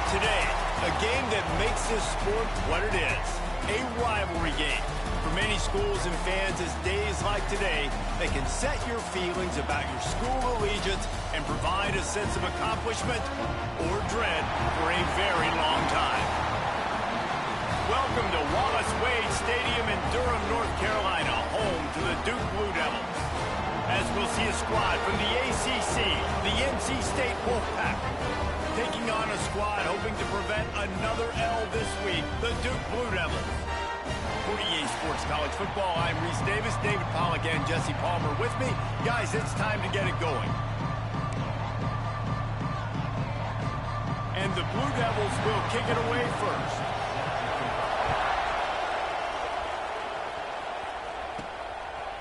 Today, a game that makes this sport what it is, a rivalry game. For many schools and fans, it's days like today that can set your feelings about your school allegiance and provide a sense of accomplishment or dread for a very long time. Welcome to Wallace Wade Stadium in Durham, North Carolina, home to the Duke Blue Devils. As we'll see a squad from the ACC, the NC State Wolfpack, taking on a squad hoping to prevent another L this week, the Duke Blue Devils. For EA Sports College Football, I'm Reese Davis, David Pollack, and Jesse Palmer with me. Guys, it's time to get it going. And the Blue Devils will kick it away first.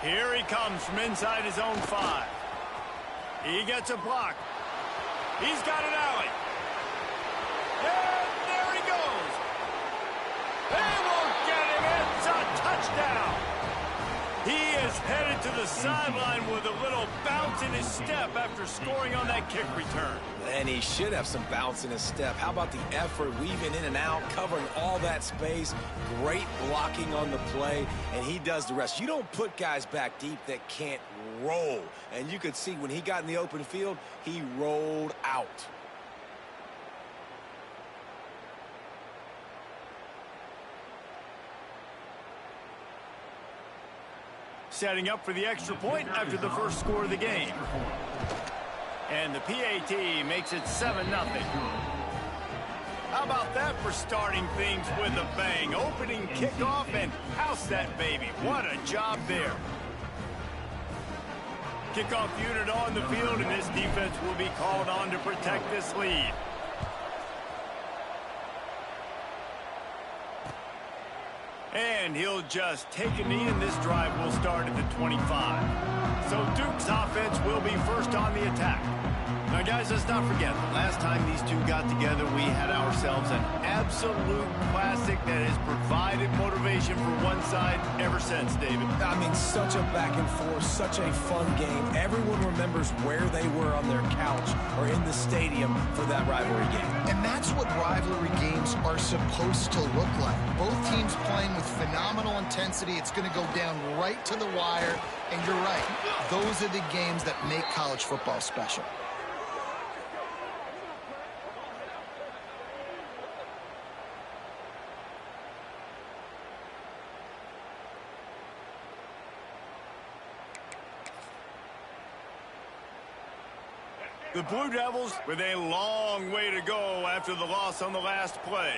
Here he comes from inside his own 5. He gets a block. He's got an alley. And there he goes. They won't get him. It's a touchdown. He is headed to the sideline with a little bounce in his step after scoring on that kick return. And he should have some bounce in his step. How about the effort, weaving in and out, covering all that space, great blocking on the play, and he does the rest. You don't put guys back deep that can't roll. And you could see when he got in the open field, he rolled out. Setting up for the extra point after the first score of the game. And the PAT makes it 7-0. How about that for starting things with a bang? Opening kickoff and house that baby. What a job there. Kickoff unit on the field, and this defense will be called on to protect this lead. And he'll just take a knee, and this drive will start at the 25. So Duke's offense will be first on the attack. Now, guys, let's not forget, the last time these two got together, we had ourselves an absolute classic that has provided motivation for one side ever since, David. I mean, such a back and forth, such a fun game. Everyone remembers where they were on their couch or in the stadium for that rivalry game. And that's what rivalry games are supposed to look like. Both teams playing with phenomenal intensity. It's going to go down right to the wire. And you're right, those are the games that make college football special. The Blue Devils with a long way to go after the loss on the last play.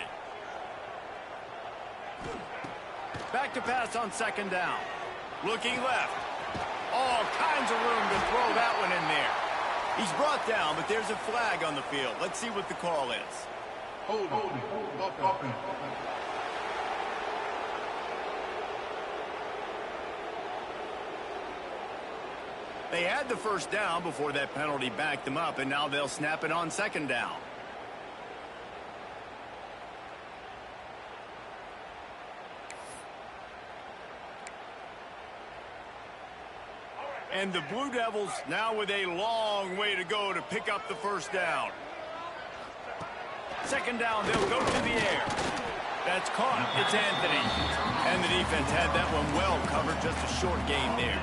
Back to pass on second down. Looking left. All kinds of room to throw that one in there. He's brought down, but there's a flag on the field. Let's see what the call is. Hold. They had the first down before that penalty backed them up, and now they'll snap it on second down. And the Blue Devils now with a long way to go to pick up the first down. Second down, they'll go to the air. That's caught. It's Anthony. And the defense had that one well covered, just a short gain there.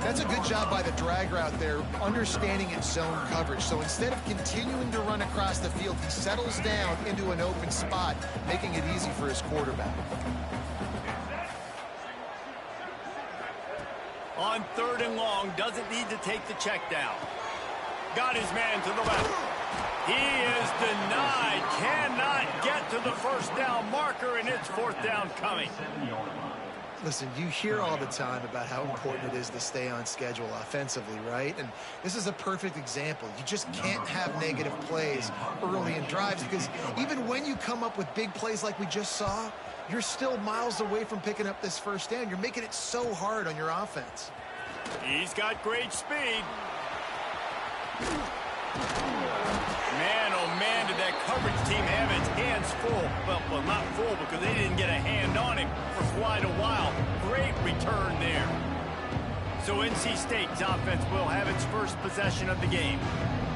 That's a good job by the drag route there, understanding its zone coverage. So instead of continuing to run across the field, he settles down into an open spot, making it easy for his quarterback. On third and long, doesn't need to take the check down. Got his man to the left. He is denied, cannot get to the first down marker, and it's fourth down coming. Listen, you hear all the time about how important it is to stay on schedule offensively, right? And this is a perfect example. You just can't have negative plays early in drives because even when you come up with big plays like we just saw, you're still miles away from picking up this first down. You're making it so hard on your offense. He's got great speed. Man, oh man, did that coverage team have its hands full. Well, not full because they didn't get a hand on him for quite a while. Great return there. So NC State's offense will have its first possession of the game.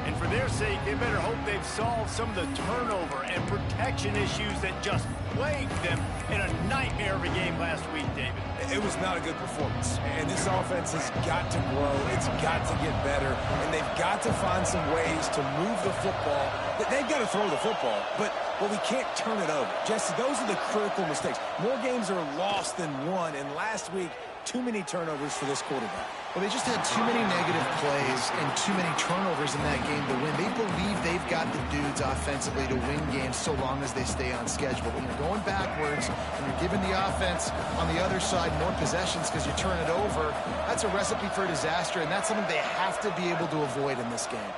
And for their sake, they better hope they've solved some of the turnover and protection issues that just plagued them in a nightmare of a game last week, David. It was not a good performance. And this offense has got to grow. It's got to get better. And they've got to find some ways to move the football. They've got to throw the football, but we can't turn it over. Jesse, those are the critical mistakes. More games are lost than won. And last week, too many turnovers for this quarterback. Well, they just had too many negative plays and too many turnovers in that game to win. They believe they've got the dudes offensively to win games so long as they stay on schedule. When you're going backwards and you're giving the offense on the other side more possessions because you turn it over, that's a recipe for disaster, and that's something they have to be able to avoid in this game.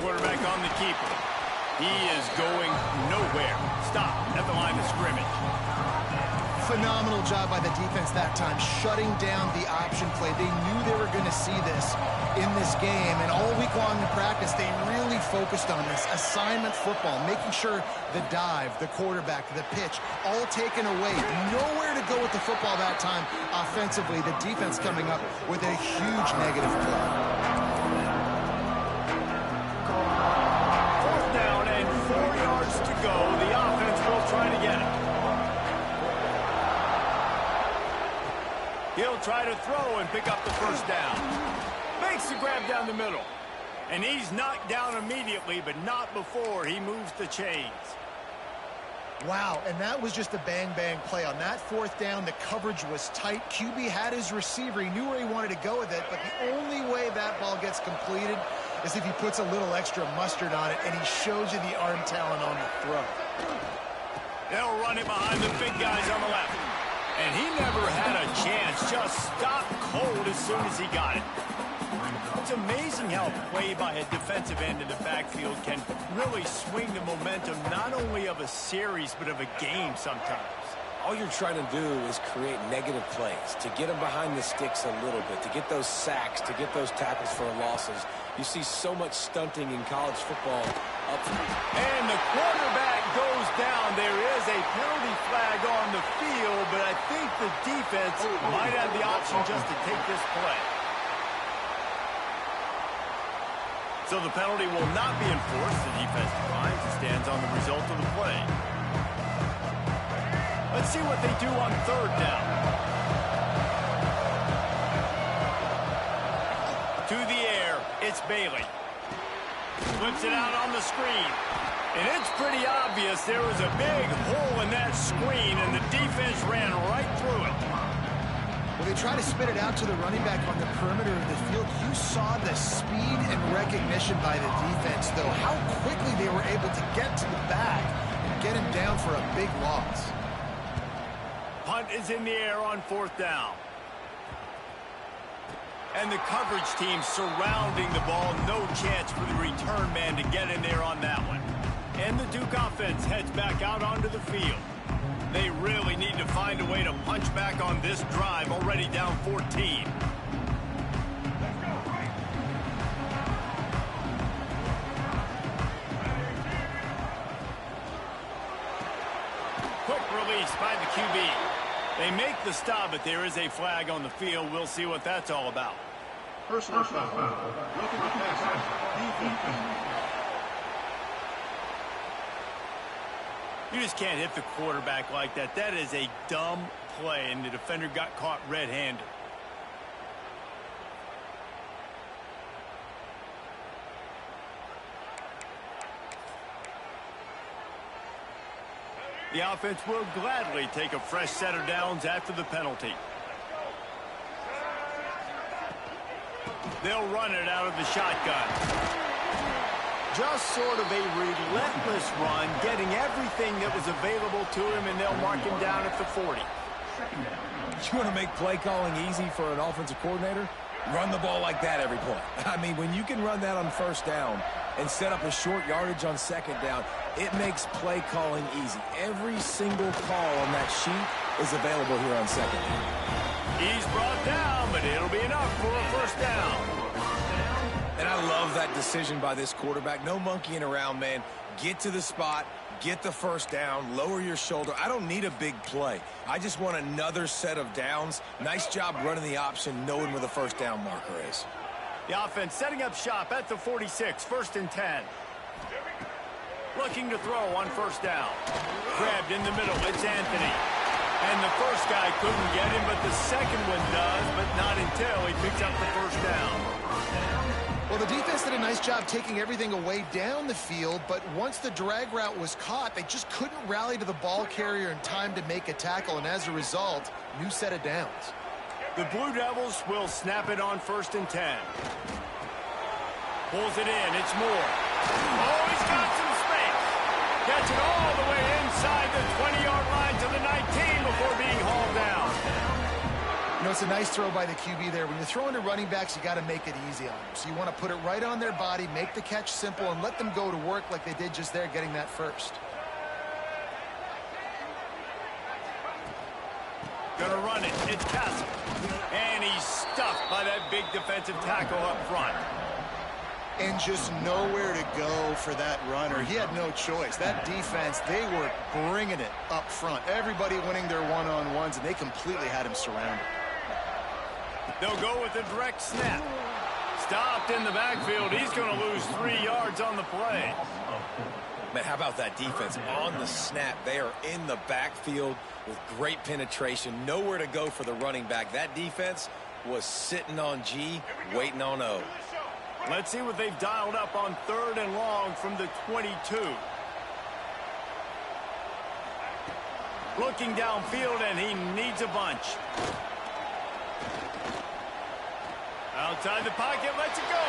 Quarterback on the keeper. He is going nowhere. Stop at the line of scrimmage. Phenomenal job by the defense that time, shutting down the option play. They knew they were going to see this in this game, and all week long in practice, they really focused on this assignment football, making sure the dive, the quarterback, the pitch, all taken away. Nowhere to go with the football that time offensively. The defense coming up with a huge negative play. 4th down and 4 yards to go. The offense will try to get it. He'll try to throw and pick up the first down. Makes the grab down the middle. And he's knocked down immediately, but not before he moves the chains. Wow, and that was just a bang-bang play. On that 4th down, the coverage was tight. QB had his receiver. He knew where he wanted to go with it, but the only way that ball gets completed is if he puts a little extra mustard on it, and he shows you the arm talent on the throw. They'll run it behind the big guys on the left. And he never had a chance, just stopped cold as soon as he got it. It's amazing how a play by a defensive end in the backfield can really swing the momentum not only of a series, but of a game sometimes. All you're trying to do is create negative plays, to get them behind the sticks a little bit, to get those sacks, to get those tackles for losses. You see so much stunting in college football up front. And the quarterback goes down. There is a penalty flag on the field, but I think the defense might have the option just to take this play. So the penalty will not be enforced. The defense declines and stands on the result of the play. Let's see what they do on 3rd down. To the air, it's Bailey. Flips it out on the screen. And it's pretty obvious there was a big hole in that screen, and the defense ran right through it. Well, they try to spit it out to the running back on the perimeter of the field. You saw the speed and recognition by the defense, though, how quickly they were able to get to the back and get him down for a big loss. Punt is in the air on 4th down. And the coverage team surrounding the ball. No chance for the return man to get in there on that one. And the Duke offense heads back out onto the field. They really need to find a way to punch back on this drive, already down 14. Quick release by the QB. They make the stop, but there is a flag on the field. We'll see what that's all about. Personal foul. You just can't hit the quarterback like that. That is a dumb play, and the defender got caught red-handed. The offense will gladly take a fresh set of downs after the penalty. They'll run it out of the shotgun. Just sort of a relentless run, getting everything that was available to him, and they'll mark him down at the 40. You want to make play calling easy for an offensive coordinator? Run the ball like that every play. I mean, when you can run that on 1st down and set up a short yardage on 2nd down, it makes play calling easy. Every single call on that sheet is available here on 2nd down. He's brought down, but it'll be enough for a 1st down. And I love that decision by this quarterback. No monkeying around, man. Get to the spot, get the 1st down, lower your shoulder. I don't need a big play. I just want another set of downs. Nice job running the option, knowing where the 1st down marker is. The offense setting up shop at the 46, 1st and 10. Looking to throw on 1st down. Grabbed in the middle, it's Anthony. And the first guy couldn't get him, but the second one does, but not until he picks up the 1st down. Well, the defense did a nice job taking everything away down the field, but once the drag route was caught, they just couldn't rally to the ball carrier in time to make a tackle, and as a result, new set of downs. The Blue Devils will snap it on 1st and 10. Pulls it in. It's Moore. Oh, he's got some space. Gets it all the way inside the 20-yard line to the 19 before being hauled down. You know, it's a nice throw by the QB there. When you're throwing to running backs, you got to make it easy on them. So you want to put it right on their body, make the catch simple, and let them go to work like they did just there, getting that first. Gonna run it. It's Castle. And he's stuffed by that big defensive tackle up front. And just nowhere to go for that runner. He had no choice. That defense, they were bringing it up front. Everybody winning their one-on-ones, and they completely had him surrounded. They'll go with a direct snap. Stopped in the backfield. He's going to lose 3 yards on the play. Man, how about that defense? On the snap, they are in the backfield with great penetration. Nowhere to go for the running back. That defense was sitting on G, waiting on O. Let's see what they've dialed up on 3rd and long from the 22. Looking downfield, and he needs a bunch. Outside the pocket, lets it go.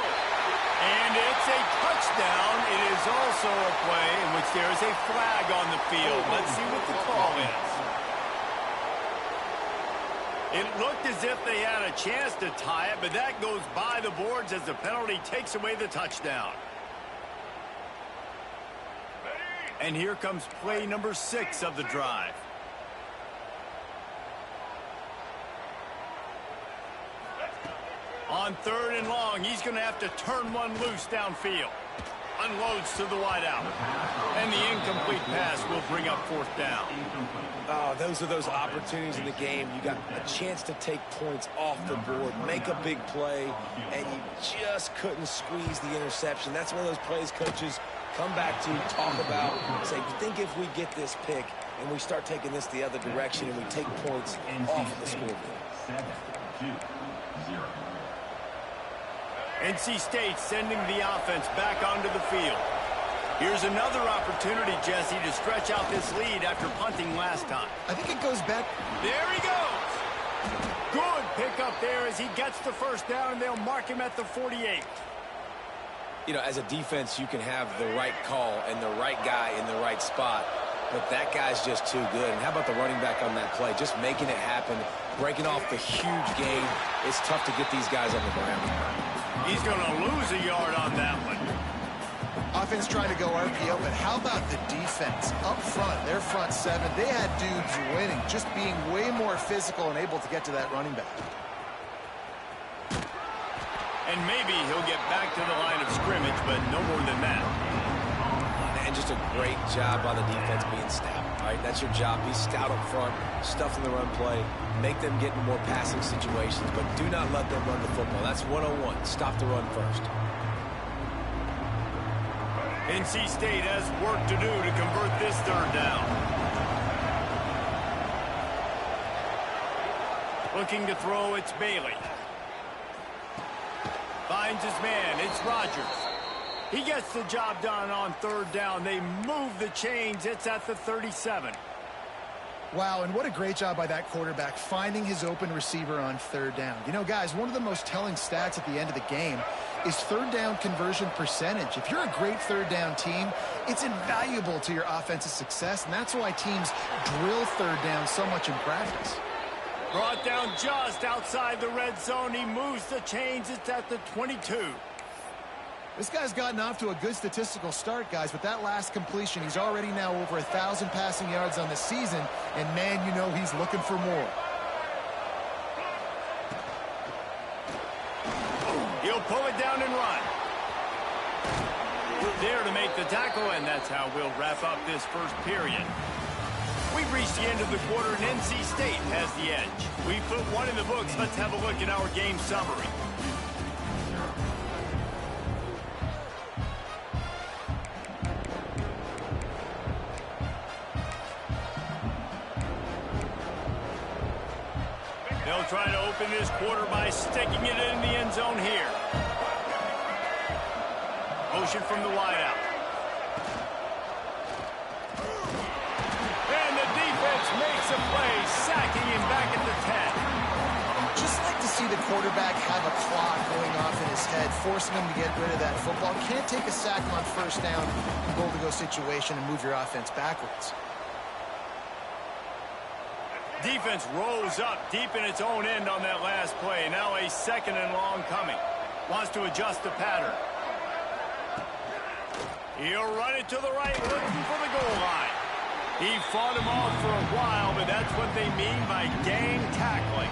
And it's a touchdown. It is also a play in which there is a flag on the field. Let's see what the call is. It looked as if they had a chance to tie it, but that goes by the boards as the penalty takes away the touchdown. And here comes play number 6 of the drive. On 3rd and long, he's going to have to turn one loose downfield. Unloads to the wideout. And the incomplete pass will bring up 4th down. Oh, those are those opportunities in the game. You got a chance to take points off the board, make a big play, and you just couldn't squeeze the interception. That's one of those plays coaches come back to, talk about, say, think if we get this pick and we start taking this the other direction and we take points off the scoreboard. 7-2-0. NC State sending the offense back onto the field. Here's another opportunity, Jesse, to stretch out this lead after punting last time. I think it goes back. There he goes. Good pickup there as he gets the 1st down, and they'll mark him at the 48. You know, as a defense, you can have the right call and the right guy in the right spot, but that guy's just too good. And how about the running back on that play? Just making it happen, breaking off the huge gain. It's tough to get these guys on the ground. He's going to lose a yard on that one. Offense trying to go RPO, but how about the defense up front? Their front 7, they had dudes winning, just being way more physical and able to get to that running back. And maybe he'll get back to the line of scrimmage, but no more than that. And just a great job by the defense being stout. All right, that's your job. Be stout up front, stuff in the run play, make them get in more passing situations, but do not let them run the football. That's 101. Stop the run first. NC State has work to do to convert this 3rd down. Looking to throw, it's Bailey. Finds his man, it's Rogers. He gets the job done on 3rd down. They move the chains. It's at the 37. Wow, and what a great job by that quarterback finding his open receiver on 3rd down. You know, guys, one of the most telling stats at the end of the game is 3rd down conversion percentage. If you're a great 3rd down team, it's invaluable to your offensive success, and that's why teams drill 3rd down so much in practice. Brought down just outside the red zone. He moves the chains. It's at the 22. This guy's gotten off to a good statistical start, guys, but that last completion, he's already now over 1,000 passing yards on the season, and man, you know he's looking for more. He'll pull it down and run. There to make the tackle, and that's how we'll wrap up this 1st period. We've reached the end of the quarter, and NC State has the edge. We put one in the books. Let's have a look at our game summary. They'll try to open this quarter by sticking it in the end zone here. Motion from the wideout. And the defense makes a play, sacking him back at the 10. Just like to see the quarterback have a clock going off in his head, forcing him to get rid of that football. Can't take a sack on first down, goal-to-go situation, and move your offense backwards. Defense rose up deep in its own end on that last play. Now a second and long coming. Wants to adjust the pattern. He'll run it to the right, looking for the goal line. He fought him off for a while, but that's what they mean by gang tackling.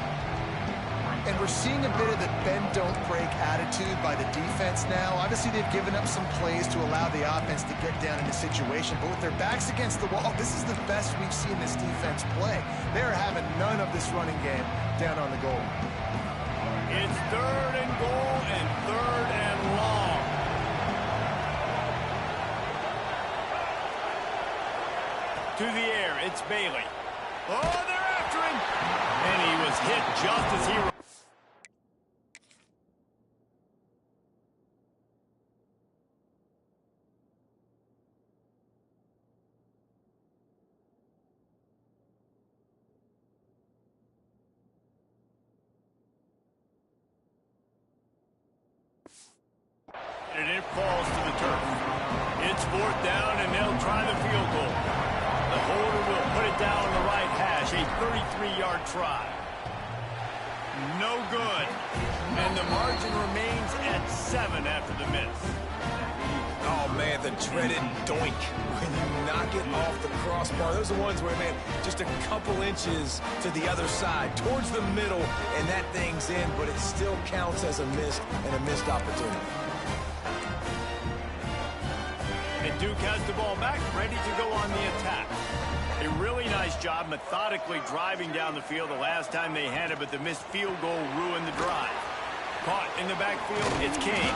And we're seeing a bit of the bend-don't-break attitude by the defense now. Obviously, they've given up some plays to allow the offense to get down in the situation. But with their backs against the wall, this is the best we've seen this defense play. They're having none of this running game down on the goal. It's third and goal and third and long. To the air, it's Bailey. Oh, they're after him. And he was hit just as he... And it falls to the turf. It's fourth down, and they'll try the field goal. The holder will put it down the right hash, a 33-yard try. No good. And the margin remains at 7 after the miss. Oh, man, the dreaded doink. When you knock it off the crossbar, those are the ones where, man, just a couple inches to the other side, towards the middle, and that thing's in, but it still counts as a missed opportunity. And Duke has the ball back, ready to go on the attack. A really nice job methodically driving down the field the last time they had it, but the missed field goal ruined the drive. Caught in the backfield, it's Kane.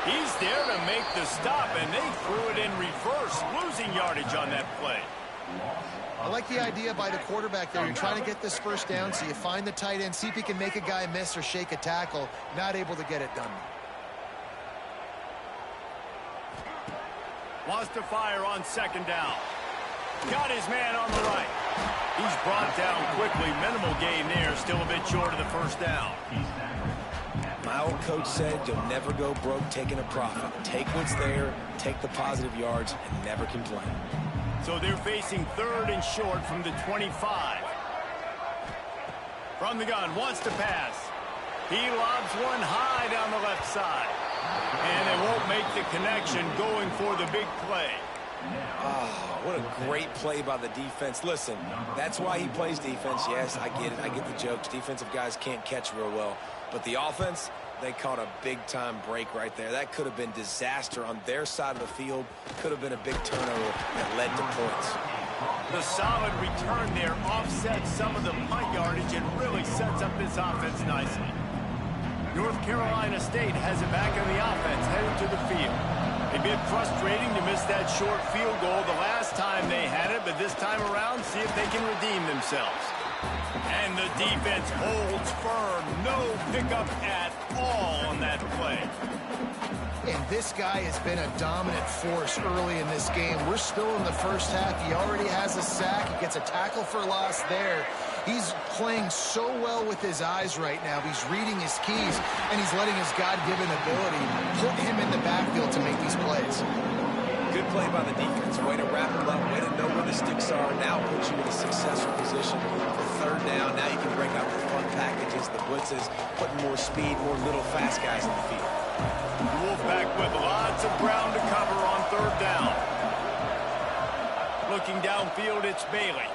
He's there to make the stop, and they threw it in reverse, losing yardage on that play. I like the idea by the quarterback there. You're trying to get this first down, so you find the tight end, see if he can make a guy miss or shake a tackle. Not able to get it done. Wants to fire on second down. Got his man on the right. He's brought down quickly. Minimal gain there. Still a bit short of the first down. My old coach said you'll never go broke taking a profit. Take what's there, take the positive yards, and never complain. So they're facing third and short from the 25. From the gun, wants to pass. He lobs one high down the left side. And they won't make the connection going for the big play. Oh, what a great play by the defense. Listen, that's why he plays defense. Yes, I get it. I get the jokes. Defensive guys can't catch real well. But the offense, they caught a big-time break right there. That could have been disaster on their side of the field. Could have been a big turnover that led to points. The solid return there offsets some of the punt yardage and really sets up this offense nicely. North Carolina State has it back on the offense, headed to the field. A bit frustrating to miss that short field goal the last time they had it, but this time around, see if they can redeem themselves. And the defense holds firm. No pickup at all on that play. And this guy has been a dominant force early in this game. We're still in the first half. He already has a sack. He gets a tackle for loss there. He's playing so well with his eyes right now. He's reading his keys, and he's letting his God-given ability put him in the backfield to make these plays. Good play by the defense. Way to wrap him up. Way to know where the sticks are. Now puts you in a successful position for third down. Now you can break out the fun packages, the blitzes, putting more speed, more little fast guys in the field. The Wolfpack with lots of ground to cover on third down. Looking downfield, it's Bailey.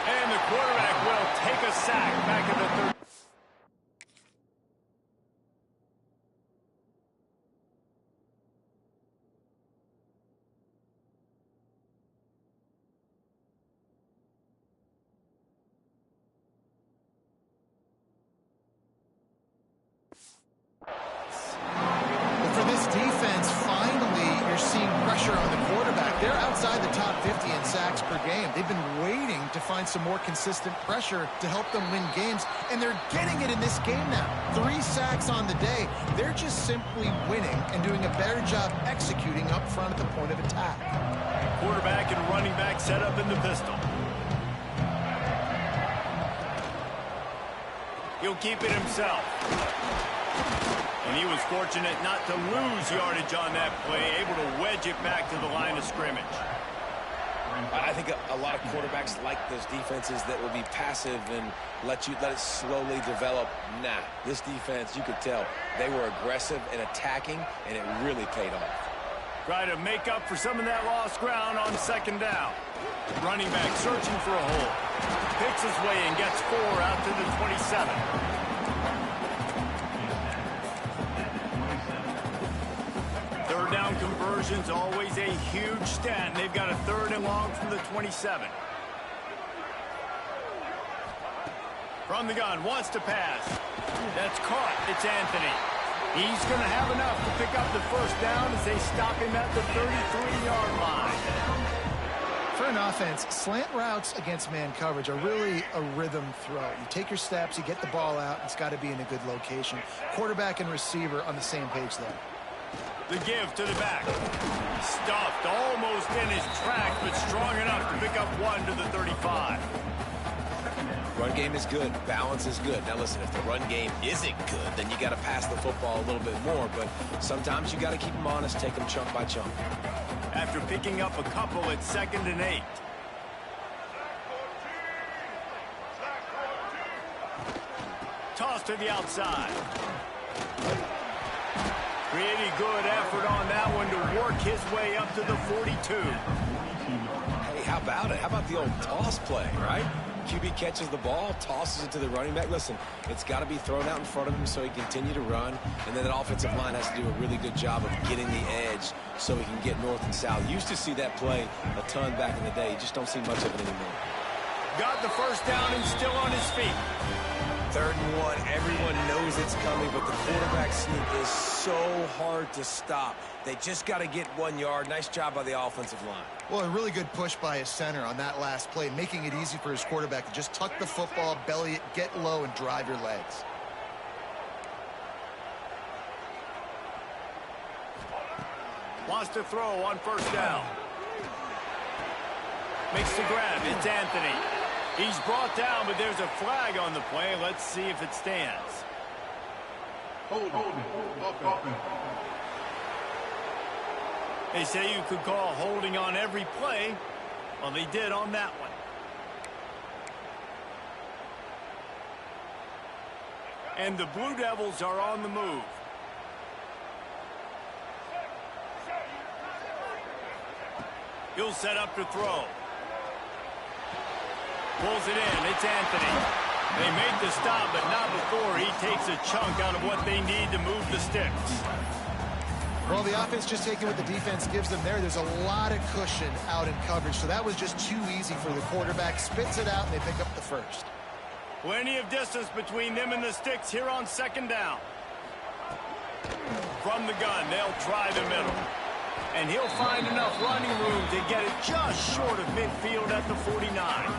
And the quarterback will take a sack back at the third. For this defense, finally, you're seeing pressure on the quarterback. They're out inside the top 50 in sacks per game. They've been waiting to find some more consistent pressure to help them win games, and they're getting it in this game now. 3 sacks on the day. They're just simply winning and doing a better job executing up front at the point of attack. Quarterback and running back set up in the pistol. He'll keep it himself. And he was fortunate not to lose yardage on that play, able to wedge it back to the line of scrimmage. I think a lot of quarterbacks like those defenses that will be passive and let it slowly develop. Nah, this defense, you could tell, they were aggressive and attacking, and it really paid off. Try to make up for some of that lost ground on second down. Running back searching for a hole. Picks his way and gets 4 out to the 27. Third down conversion's always a huge stat, and they've got a 3rd and long from the 27. From the gun, wants to pass. That's caught. It's Anthony. He's going to have enough to pick up the 1st down as they stop him at the 33-yard line. For an offense, slant routes against man coverage are really a rhythm throw. You take your steps, you get the ball out, it's got to be in a good location. Quarterback and receiver on the same page there. The give to the back. Stuffed almost in his track, but strong enough to pick up 1 to the 35. Run game is good. Balance is good. Now listen, if the run game isn't good, then you got to pass the football a little bit more. But sometimes you got to keep them honest, take them chunk by chunk. After picking up a couple at 2nd and 8. Toss to the outside. Pretty good effort on that one to work his way up to the 42. Hey, how about it? How about the old toss play, right? QB catches the ball, tosses it to the running back. Listen, it's got to be thrown out in front of him so he can continue to run. And then that offensive line has to do a really good job of getting the edge so he can get north and south. Used to see that play a ton back in the day. You just don't see much of it anymore. Got the 1st down and still on his feet. 3rd and 1. Everyone knows it's coming, but the quarterback sneak is so hard to stop. They just got to get 1 yard. Nice job by the offensive line. Well, a really good push by his center on that last play, making it easy for his quarterback to just tuck the football, belly it, get low, and drive your legs. Wants to throw on 1st down. Makes the grab. It's Anthony. He's brought down, but there's a flag on the play. Let's see if it stands. Hold. They say you could call holding on every play. Well, they did on that one. And the Blue Devils are on the move. He'll set up to throw. Pulls it in. It's Anthony. They make the stop, but not before he takes a chunk out of what they need to move the sticks. Well, the offense just taking what the defense gives them there. There's a lot of cushion out in coverage, so that was just too easy for the quarterback. Spits it out, and they pick up the 1st. Plenty of distance between them and the sticks here on 2nd down. From the gun, they'll try the middle. And he'll find enough running room to get it just short of midfield at the 49.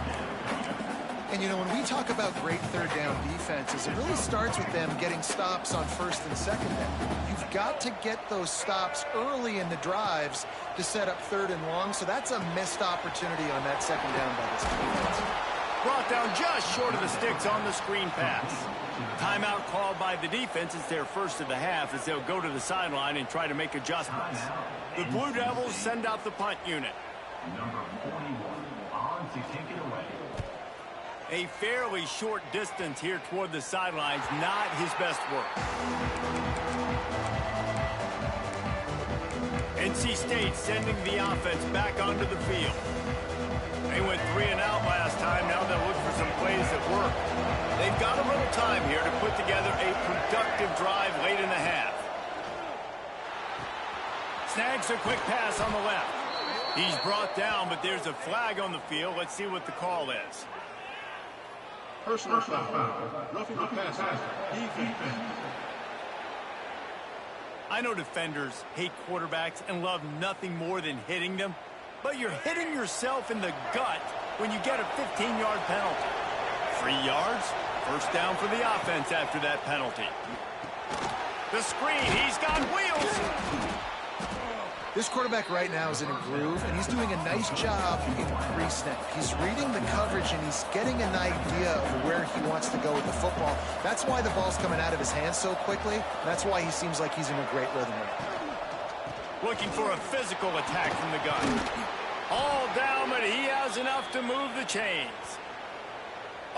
And, you know, when we talk about great 3rd down defenses, it really starts with them getting stops on 1st and 2nd down. You've got to get those stops early in the drives to set up 3rd and long, so that's a missed opportunity on that 2nd down by this defense. Brought down just short of the sticks on the screen pass. Timeout called by the defense. It's their 1st of the half as they'll go to the sideline and try to make adjustments. The Blue Devils send out the punt unit. Number 41 on to kick it away. A fairly short distance here toward the sidelines, not his best work. NC State sending the offense back onto the field. They went 3 and out last time. Now they'll look for some plays that work. They've got a little time here to put together a productive drive late in the half. Snags a quick pass on the left. He's brought down, but there's a flag on the field. Let's see what the call is. Personal foul. Roughing the passer. Defense. I know defenders hate quarterbacks and love nothing more than hitting them. but you're hitting yourself in the gut when you get a 15-yard penalty. 3 yards, first down for the offense after that penalty. The screen, he's got wheels. This quarterback right now is in a groove, and he's doing a nice job in pre-snap. He's reading the coverage, and he's getting an idea of where he wants to go with the football. That's why the ball's coming out of his hands so quickly. That's why he seems like he's in a great rhythm right now. Looking for a physical attack from the gun. All down, but he has enough to move the chains.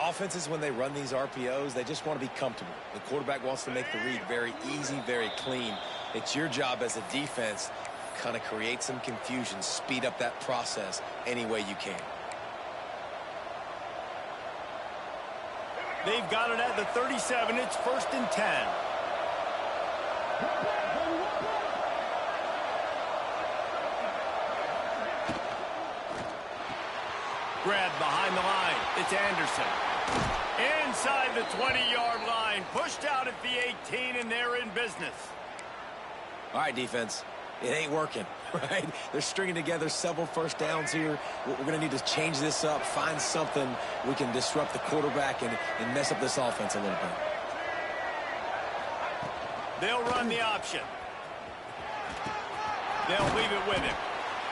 Offenses, when they run these RPOs, they just want to be comfortable. The quarterback wants to make the read very easy, very clean. It's your job as a defense to kind of create some confusion, speed up that process any way you can. They've got it at the 37. It's 1st and 10. Grabbed behind the line. It's Anderson. Inside the 20-yard line. Pushed out at the 18, and they're in business. All right, defense. It ain't working, right? They're stringing together several first downs here. We're going to need to change this up, find something we can disrupt the quarterback and mess up this offense a little bit. They'll run the option. They'll leave it with him.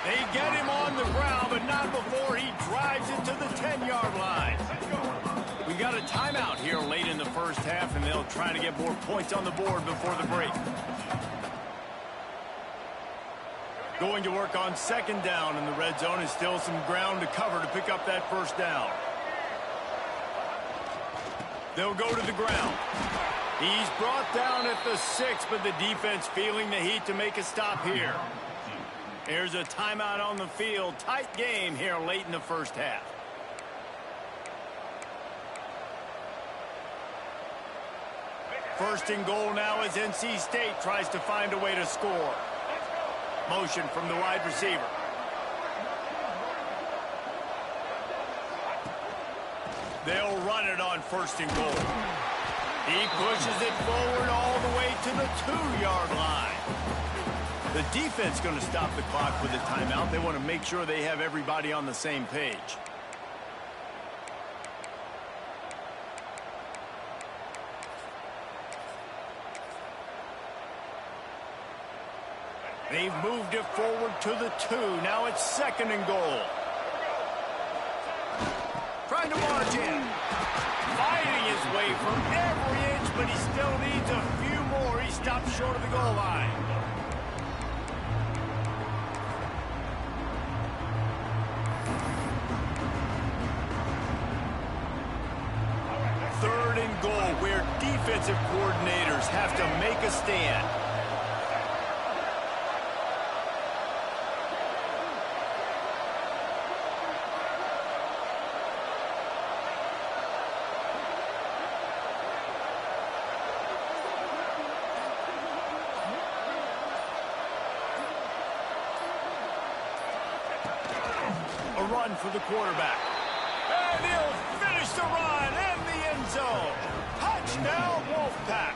They get him on the ground, but not before he drives it to the 10-yard line. We got a timeout here late in the first half, and they'll try to get more points on the board before the break. Going to work on 2nd down, and the red zone is still some ground to cover to pick up that first down. They'll go to the ground. He's brought down at the 6, but the defense feeling the heat to make a stop here. Here's a timeout on the field. Tight game here late in the first half. First and goal now as NC State tries to find a way to score. Motion from the wide receiver. They'll run it on 1st and goal. He pushes it forward all the way to the 2-yard line. The defense going to stop the clock with a timeout. They want to make sure they have everybody on the same page. They've moved it forward to the 2. Now it's 2nd and goal. Trying to march in. Fighting his way from every inch, but he still needs a few more. He stopped short of the goal line. Third and goal, where defensive coordinators have to make a stand. A run for the quarterback. And he'll finish the run in the end zone. Touchdown, Wolfpack.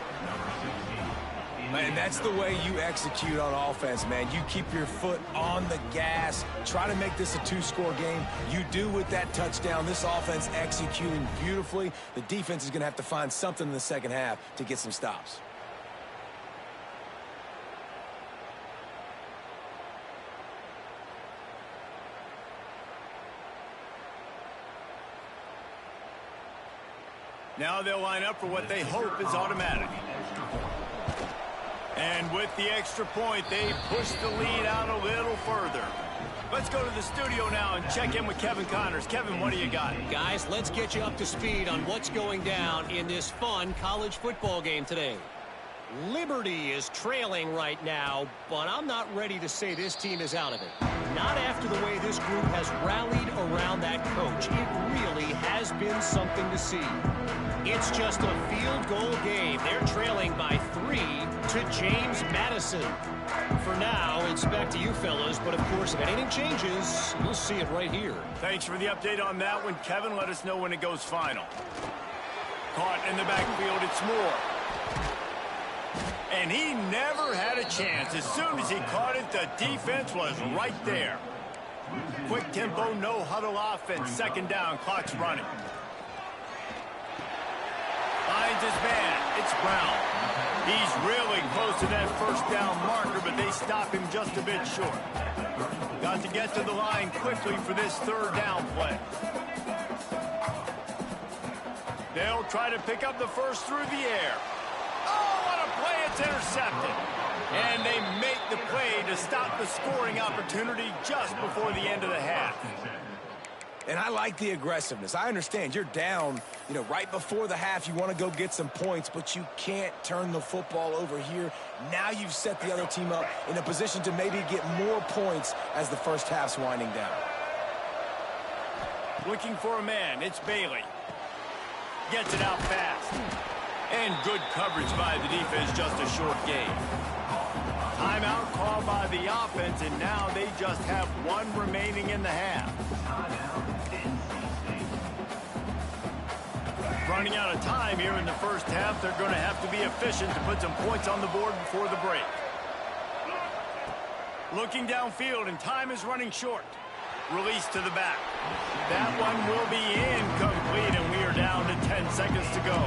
Man, that's the way you execute on offense, man. You keep your foot on the gas. Try to make this a 2-score game. You do with that touchdown. This offense executing beautifully. The defense is going to have to find something in the second half to get some stops. Now they'll line up for what they hope is automatic. And with the extra point, they push the lead out a little further. Let's go to the studio now and check in with Kevin Connors. Kevin, what do you got? Guys, let's get you up to speed on what's going down in this fun college football game today. Liberty is trailing right now, but I'm not ready to say this team is out of it. Not after the way this group has rallied around that coach. It really has been something to see. It's just a field goal game. They're trailing by 3 to James Madison. For now, it's back to you fellas, but of course, if anything changes, you'll see it right here. Thanks for the update on that one, Kevin. Let us know when it goes final. Caught in the backfield, it's Moore. And he never had a chance. As soon as he caught it, the defense was right there. Quick tempo, no huddle offense. Second down, clock's running. Finds his man. It's Brown. He's really close to that first down marker, but they stop him just a bit short. Got to get to the line quickly for this third down play. They'll try to pick up the first through the air. Oh, what a play. It's intercepted. And they make the play to stop the scoring opportunity just before the end of the half. And I like the aggressiveness. I understand you're down, right before the half. You want to go get some points, but you can't turn the football over here. Now you've set the other team up in a position to maybe get more points as the first half's winding down. Looking for a man. It's Bailey. Gets it out fast. And good coverage by the defense, just a short gain. Timeout called by the offense, and now they just have one remaining in the half. Running out of time here in the first half. They're going to have to be efficient to put some points on the board before the break. Looking downfield, and time is running short. Release to the back. That one will be incomplete, and we are down to 10 seconds to go.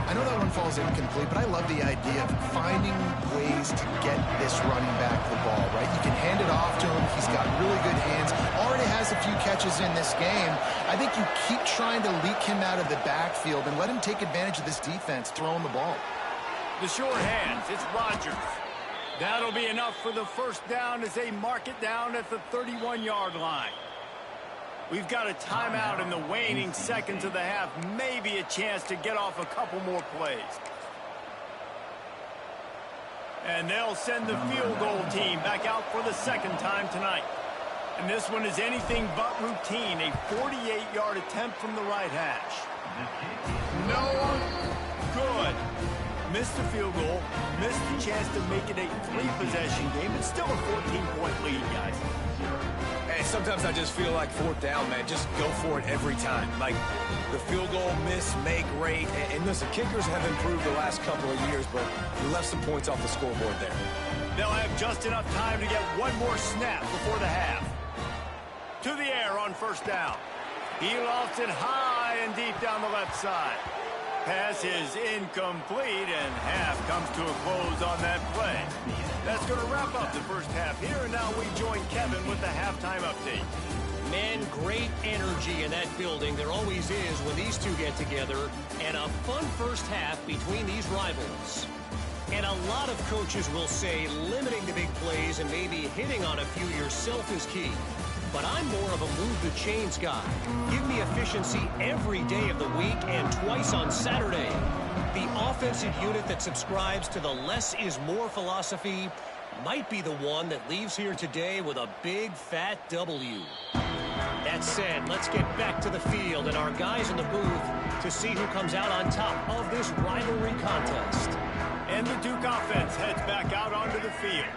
I know that one falls incomplete, but I love the idea of finding ways to get this running back the ball, right? You can hand it off to him. He's got really good hands. Already has a few catches in this game. I think you keep trying to leak him out of the backfield and let him take advantage of this defense throwing the ball. The short hands, it's Rodgers. That'll be enough for the first down as they mark it down at the 31-yard line. We've got a timeout in the waning seconds of the half. Maybe a chance to get off a couple more plays. And they'll send the field goal team back out for the second time tonight. And this one is anything but routine. A 48-yard attempt from the right hash. No good. Missed the field goal. Missed the chance to make it a 3-possession game. It's still a 14-point lead, guys. Hey, sometimes I just feel like fourth down, man. Just go for it every time. Like the field goal miss, make rate. And listen, kickers have improved the last couple of years, but you left some points off the scoreboard there. They'll have just enough time to get one more snap before the half. To the air on first down. He lofts it high and deep down the left side. Pass is incomplete, and half comes to a close on that play. That's going to wrap up the first half here, and now we join Kevin with the halftime update. Man, great energy in that building. There always is when these two get together, and a fun first half between these rivals. And a lot of coaches will say limiting the big plays and maybe hitting on a few yourself is key. But I'm more of a move the chains guy. Give me efficiency every day of the week and twice on Saturday. The offensive unit that subscribes to the less is more philosophy might be the one that leaves here today with a big fat W. That said, let's get back to the field and our guys in the booth to see who comes out on top of this rivalry contest. And the Duke offense heads back out onto the field.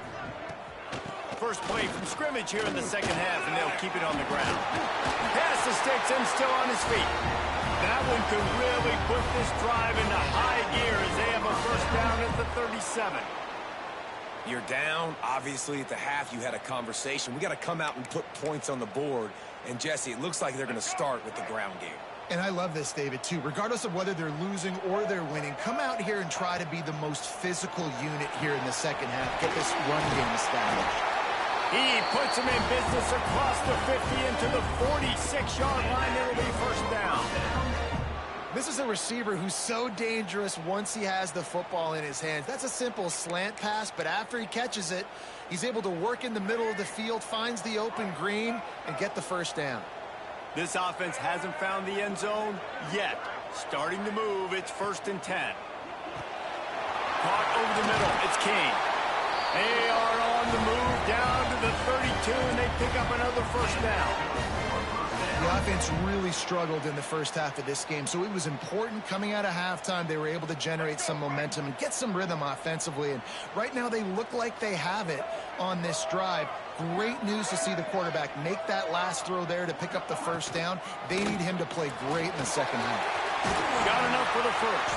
First play from scrimmage here in the second half, and they'll keep it on the ground. Pass the sticks and still on his feet. That one could really put this drive into high gear as they have a first down at the 37. You're down. Obviously, at the half, you had a conversation. We got to come out and put points on the board. And, Jesse, it looks like they're going to start with the ground game. And I love this, David, too. Regardless of whether they're losing or they're winning, come out here and try to be the most physical unit here in the second half. Get this run game established. He puts him in business across the 50 into the 46-yard line. It'll be first down. This is a receiver who's so dangerous once he has the football in his hands. That's a simple slant pass, but after he catches it, he's able to work in the middle of the field, finds the open green, and get the first down. This offense hasn't found the end zone yet. Starting to move, it's 1st and 10. Caught over the middle, it's King. They are on the move down to the 32, and they pick up another first down. The offense really struggled in the first half of this game, so it was important coming out of halftime. They were able to generate some momentum and get some rhythm offensively, and right now they look like they have it on this drive. Great news to see the quarterback make that last throw there to pick up the first down. They need him to play great in the second half. Got enough for the first.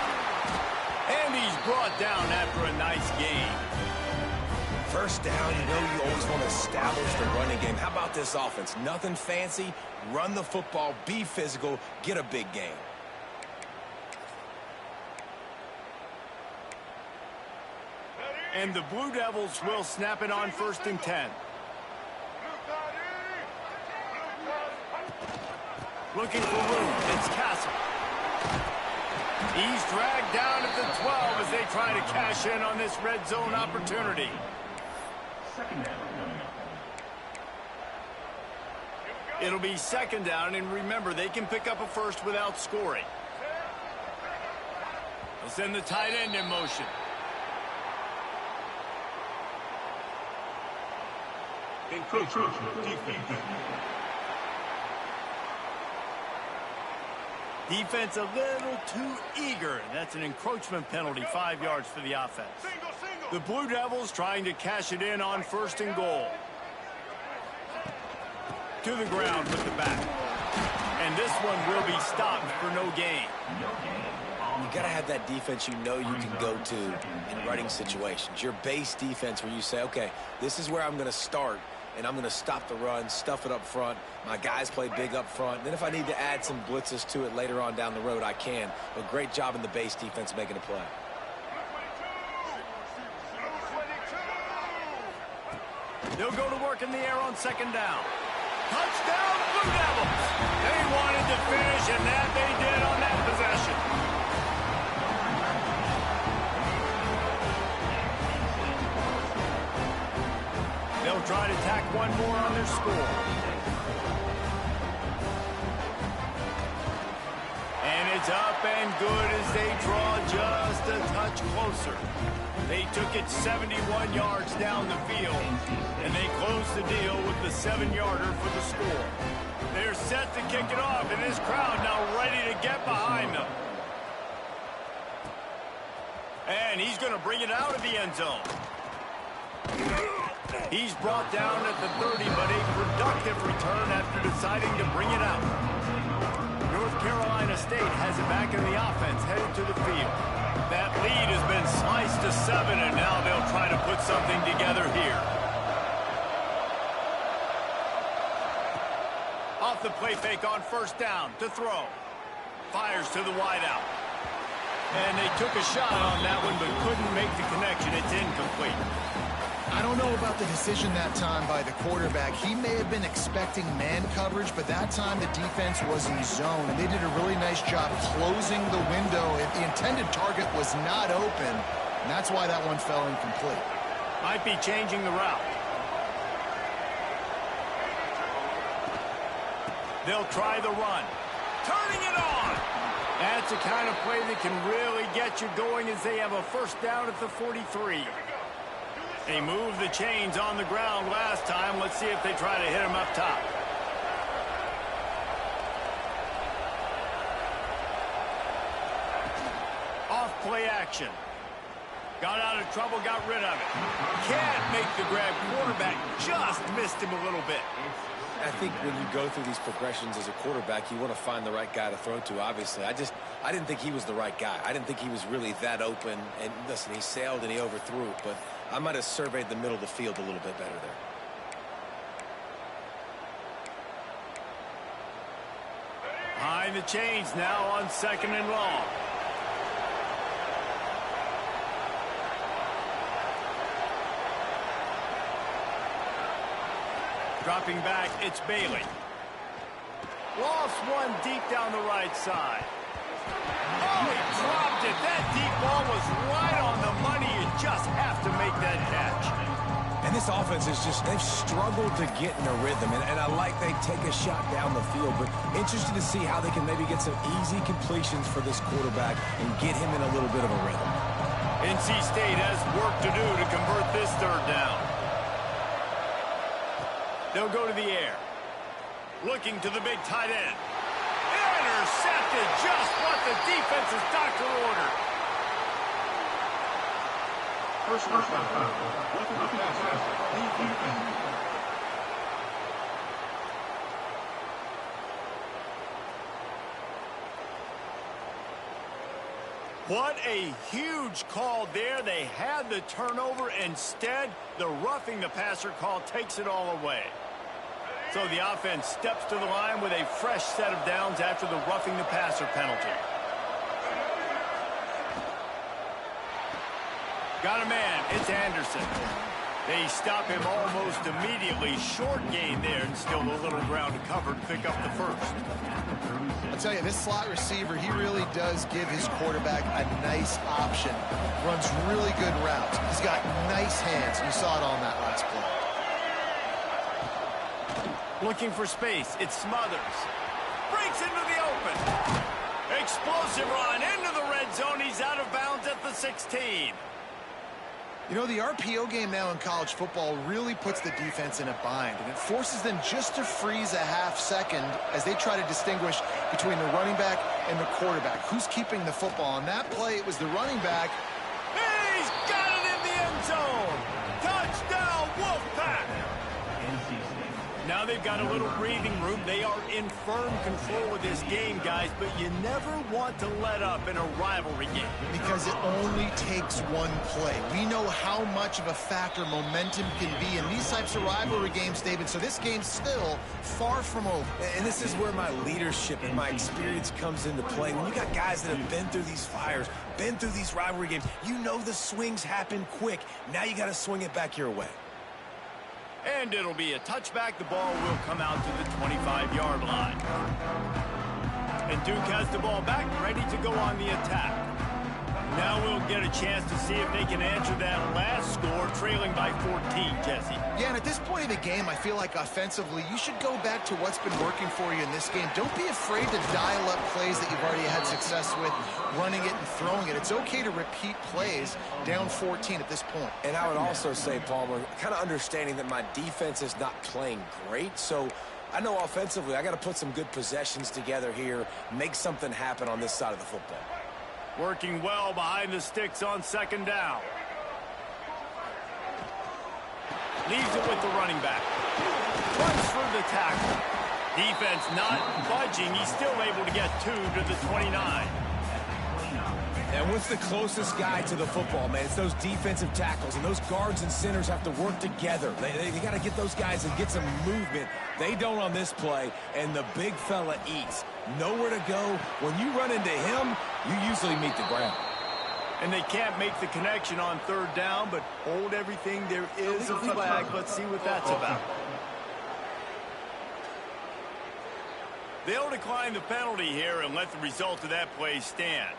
And he's brought down after a nice game. First down, you always want to establish the running game. How about this offense? Nothing fancy. Run the football, be physical, get a big gain. And the Blue Devils will snap it on 1st and 10. Looking for room. It's Castle. He's dragged down at the 12 as they try to cash in on this red zone opportunity. It'll be 2nd down, and remember, they can pick up a first without scoring. They'll send the tight end in motion. Defense a little too eager. That's an encroachment penalty, 5 yards for the offense. The Blue Devils trying to cash it in on 1st and goal. To the ground with the back. And this one will be stopped for no gain. You got to have that defense you know you can go to in running situations. Your base defense where you say, okay, this is where I'm going to start, and I'm going to stop the run, stuff it up front. My guys play big up front. And then if I need to add some blitzes to it later on down the road, I can. But great job in the base defense making a play. They'll go to work in the air on 2nd down. Touchdown, Blue Devils! They wanted to finish, and that they did on that possession. They'll try to tack one more on their score. And it's up and good as they draw just a touch closer. They took it 71 yards down the field, and they closed the deal with the 7-yarder for the score. They're set to kick it off, and this crowd now ready to get behind them. And he's going to bring it out of the end zone. He's brought down at the 30, but a productive return after deciding to bring it out. North Carolina State has it back in the offense, headed to the field. That lead has been sliced to 7, and now they'll try to put something together here. Off the play fake on 1st down to throw. Fires to the wideout. And they took a shot on that one, but couldn't make the connection. It's incomplete. I don't know about the decision that time by the quarterback. He may have been expecting man coverage, but that time the defense was in zone, and they did a really nice job closing the window. The intended target was not open, and that's why that one fell incomplete. Might be changing the route. They'll try the run. Turning it on! That's the kind of play that can really get you going as they have a 1st down at the 43. They moved the chains on the ground last time. Let's see if they try to hit him up top. Off play action. Got out of trouble, got rid of it. Can't make the grab. Quarterback just missed him a little bit. I think when you go through these progressions as a quarterback, you want to find the right guy to throw to, obviously. I didn't think he was the right guy. I didn't think he was really that open. And listen, he sailed and he overthrew it, but I might have surveyed the middle of the field a little bit better there. Behind the chains now on 2nd and long. Dropping back, it's Bailey. Lost one deep down the right side. Oh, he dropped it. That deep ball was right on the money. You just have to make that catch. And this offense is just, they've struggled to get in a rhythm. And I like they take a shot down the field, but interested to see how they can maybe get some easy completions for this quarterback and get him in a little bit of a rhythm. NC State has work to do to convert this 3rd down. They'll go to the air. Looking to the big tight end. Intercepted, just what the defense's doctor ordered. Personal foul. Roughing the passer. What a huge call there. They had the turnover. Instead, the roughing the passer call takes it all away. So the offense steps to the line with a fresh set of downs after the roughing the passer penalty. Got a man. It's Anderson. They stop him almost immediately. Short gain there, and still a little ground to cover to pick up the first. I'll tell you, this slot receiver, he really does give his quarterback a nice option. Runs really good routes. He's got nice hands. You saw it on that last play. Looking for space. It Smothers. Breaks into the open. Explosive run into the red zone. He's out of bounds at the 16. You know, the RPO game now in college football really puts the defense in a bind, and it forces them just to freeze a half second as they try to distinguish between the running back and the quarterback. Who's keeping the football? On that play, it was the running back. He's got it in the end zone. Touchdown, Wolfpack. Now they've got a little breathing room. They are in firm control of this game, guys, but you never want to let up in a rivalry game. Because it only takes one play. We know how much of a factor momentum can be in these types of rivalry games, David, so this game's still far from over. And this is where my leadership and my experience comes into play. When you got guys that have been through these fires, been through these rivalry games, you know the swings happen quick. Now you got to swing it back your way. And it'll be a touchback. The ball will come out to the 25-yard line. And Duke has the ball back, ready to go on the attack. Now we'll get a chance to see if they can answer that last score, trailing by 14, Jesse. Yeah, and at this point of the game, I feel like offensively, you should go back to what's been working for you in this game. Don't be afraid to dial up plays that you've already had success with, running it and throwing it. It's okay to repeat plays down 14 at this point. And I would also say, Palmer, kind of understanding that my defense is not playing great, so I know offensively I got to put some good possessions together here, make something happen on this side of the football. Working well behind the sticks on second down. Leaves it with the running back. Runs for the tackle. Defense not budging. He's still able to get 2 to the 29. And what's the closest guy to the football, man? It's those defensive tackles, and those guards and centers have to work together. They got to get those guys and get some movement. They don't on this play, and the big fella eats. Nowhere to go. When you run into him, you usually meet the ground. And they can't make the connection on third down, but hold everything. There is a flag. Let's see what that's about. They'll decline the penalty here and let the result of that play stand.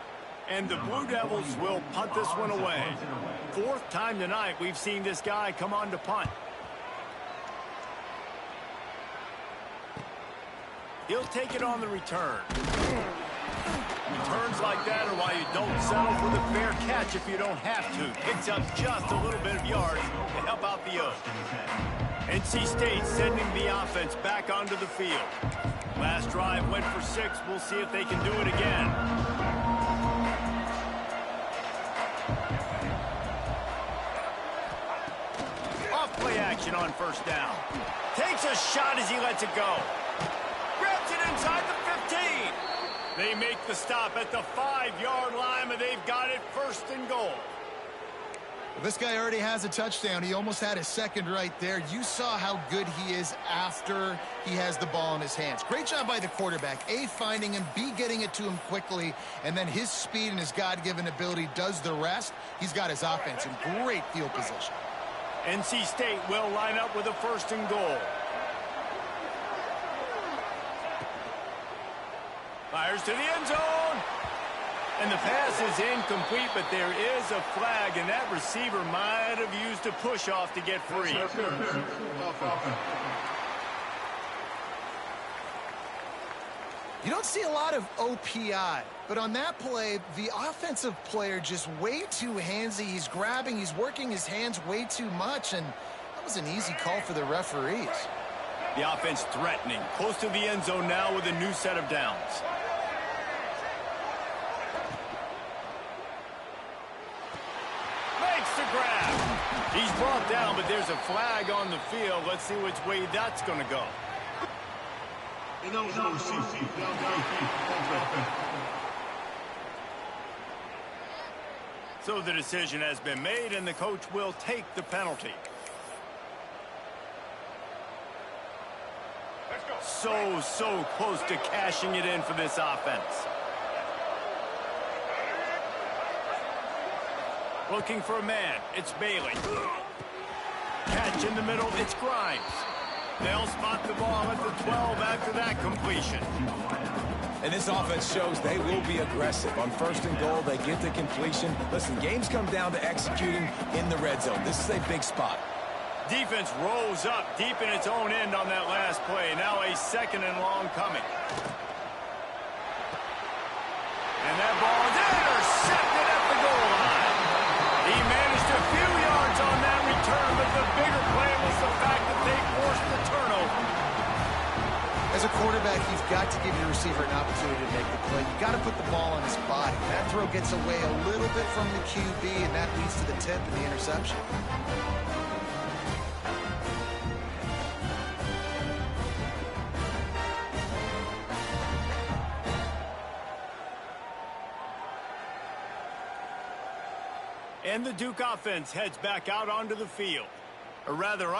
And the Blue Devils will punt this one away. Fourth time tonight we've seen this guy come on to punt. He'll take it on the return. Returns like that are why you don't settle for the fair catch if you don't have to. Picks up just a little bit of yards to help out the Oaks. NC State sending the offense back onto the field. Last drive went for 6. We'll see if they can do it again. Play action on first down. Takes a shot as he lets it go. Grabs it inside the 15. They make the stop at the 5-yard line, and they've got it first and goal. Well, this guy already has a touchdown. He almost had his second right there. You saw how good he is after he has the ball in his hands. Great job by the quarterback. A, finding him, B, getting it to him quickly, and then his speed and his God-given ability does the rest. He's got his offense in great field position. NC State will line up with a first and goal. Fires to the end zone. And the pass is incomplete, but there is a flag, and that receiver might have used a push-off to get free. You don't see a lot of OPI, but on that play, the offensive player just way too handsy. He's grabbing, he's working his hands way too much, and that was an easy call for the referees. The offense threatening, close to the end zone now with a new set of downs. Makes the grab. He's brought down, but there's a flag on the field. Let's see which way that's going to go. So the decision has been made, and the coach will take the penalty. So close to cashing it in for this offense. Looking for a man. It's Bailey. Catch in the middle. It's Grimes. They'll spot the ball at the 12 after that completion. And this offense shows they will be aggressive. On first and goal, they get the completion. Listen, games come down to executing in the red zone. This is a big spot. Defense rose up deep in its own end on that last play. Now a second and long coming. And that ball is intercepted at the goal line. He managed a few yards on that return, but the bigger play was the fact that they forced the turnover. As a quarterback, you've got to give your receiver an opportunity to make the play. You've got to put the ball on his body. That throw gets away a little bit from the QB, and that leads to the tip and the interception. And the Duke offense heads back out onto the field. A rather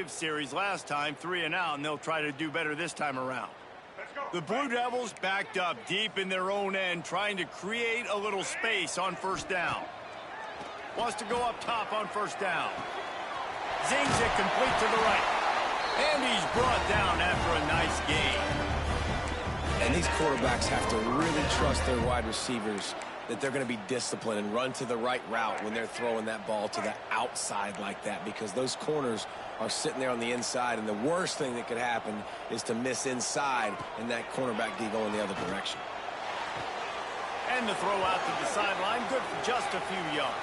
series last time, 3 and out, and they'll try to do better this time around. The Blue Devils backed up deep in their own end, trying to create a little space on first down. Wants to go up top on first down. Zings it complete to the right. And he's brought down after a nice gain. And these quarterbacks have to really trust their wide receivers that they're going to be disciplined and run to the right route when they're throwing that ball to the outside like that, because those corners are sitting there on the inside, and the worst thing that could happen is to miss inside and that cornerback D going the other direction. And the throw out to the sideline, good for just a few yards.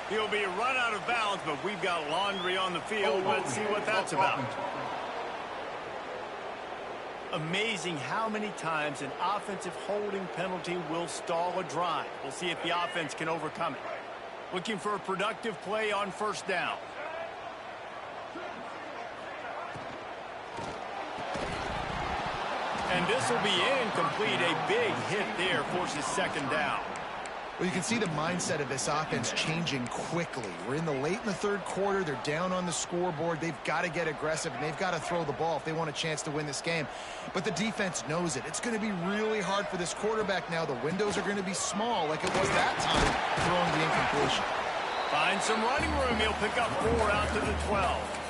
He'll be run out of bounds, but we've got laundry on the field. Let's see what that's about. Amazing how many times an offensive holding penalty will stall a drive. We'll see if the offense can overcome it. Looking for a productive play on first down. And this will be incomplete. A big hit there forces second down. Well, you can see the mindset of this offense changing quickly. We're in the third quarter. They're down on the scoreboard. They've got to get aggressive, and they've got to throw the ball if they want a chance to win this game. But the defense knows it. It's going to be really hard for this quarterback now. The windows are going to be small like it was that time throwing the incompletion. Find some running room. He'll pick up 4 out to the 12.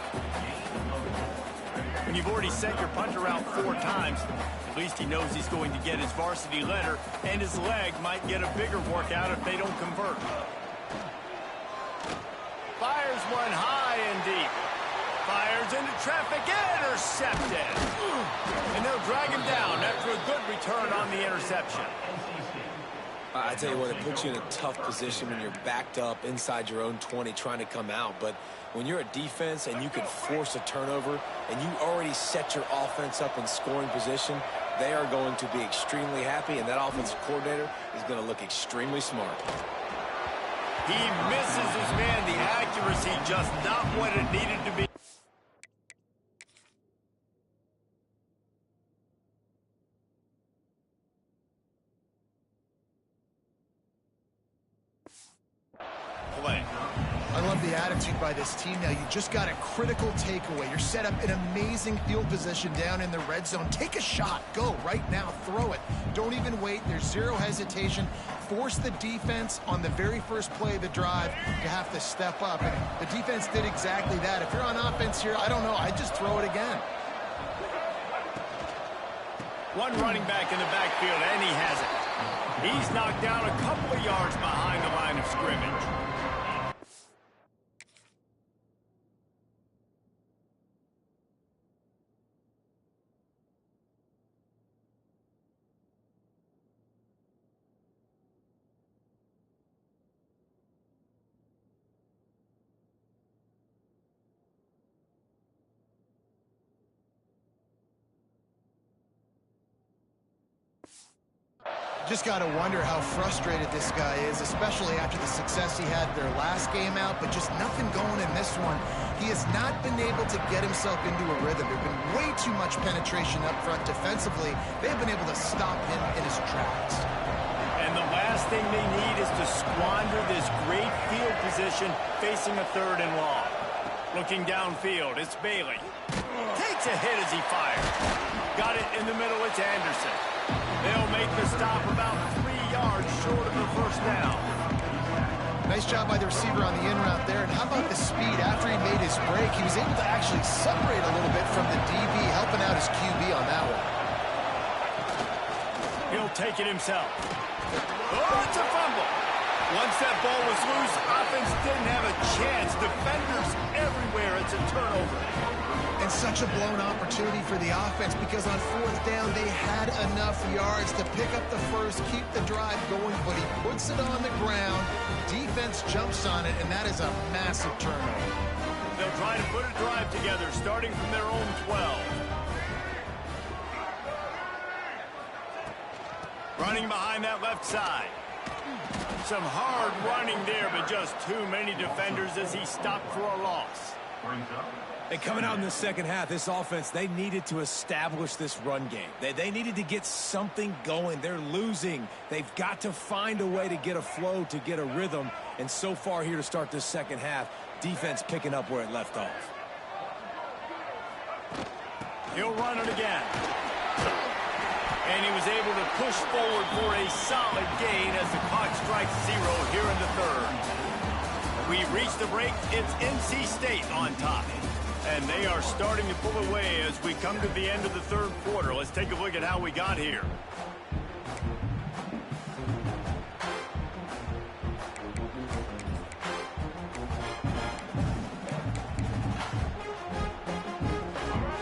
When you've already sent your punter out 4 times, at least he knows he's going to get his varsity letter, and his leg might get a bigger workout if they don't convert. Fires one high and deep. Fires into traffic, intercepted. And they'll drag him down after a good return on the interception. I tell you what, it puts you in a tough position when you're backed up inside your own 20 trying to come out. But when you're a defense and you can force a turnover and you already set your offense up in scoring position, they are going to be extremely happy, and that offensive coordinator is going to look extremely smart. He misses his man. The accuracy just not what it needed to be. I love the attitude by this team now. You just got a critical takeaway. You're set up in amazing field position down in the red zone. Take a shot. Go right now. Throw it. Don't even wait. There's zero hesitation. Force the defense on the very first play of the drive to have to step up. And the defense did exactly that. If you're on offense here, I don't know. I'd just throw it again. One running back in the backfield, and he has it. He's knocked down a couple of yards behind the line of scrimmage. Just got to wonder how frustrated this guy is, especially after the success he had their last game out, but just nothing going in this one. He has not been able to get himself into a rhythm. There's been way too much penetration up front defensively. They've been able to stop him in his tracks. And the last thing they need is to squander this great field position facing a 3rd and long. Looking downfield, it's Bailey. Takes a hit as he fires. Got it in the middle, it's Anderson. They'll make the stop about 3 yards short of the 1st down. Nice job by the receiver on the in route there. And how about the speed? After he made his break, he was able to actually separate a little bit from the DB, helping out his QB on that one. He'll take it himself. Oh, it's a fumble. Once that ball was loose, offense didn't have a chance. Defenders everywhere. It's a turnover. And such a blown opportunity for the offense because on 4th down, they had enough yards to pick up the first, keep the drive going, but he puts it on the ground. Defense jumps on it, and that is a massive turnover. They'll try to put a drive together, starting from their own 12. Running behind that left side. Some hard running there, but just too many defenders as he stopped for a loss. And coming out in the second half, this offense, they needed to establish this run game. They needed to get something going. They're losing. They've got to find a way to get a flow, to get a rhythm. And so far here to start this second half, defense picking up where it left off. He'll run it again. And he was able to push forward for a solid gain as the clock strikes 0 here in the 3rd. We reach the break. It's NC State on top. And they are starting to pull away as we come to the end of the 3rd quarter. Let's take a look at how we got here.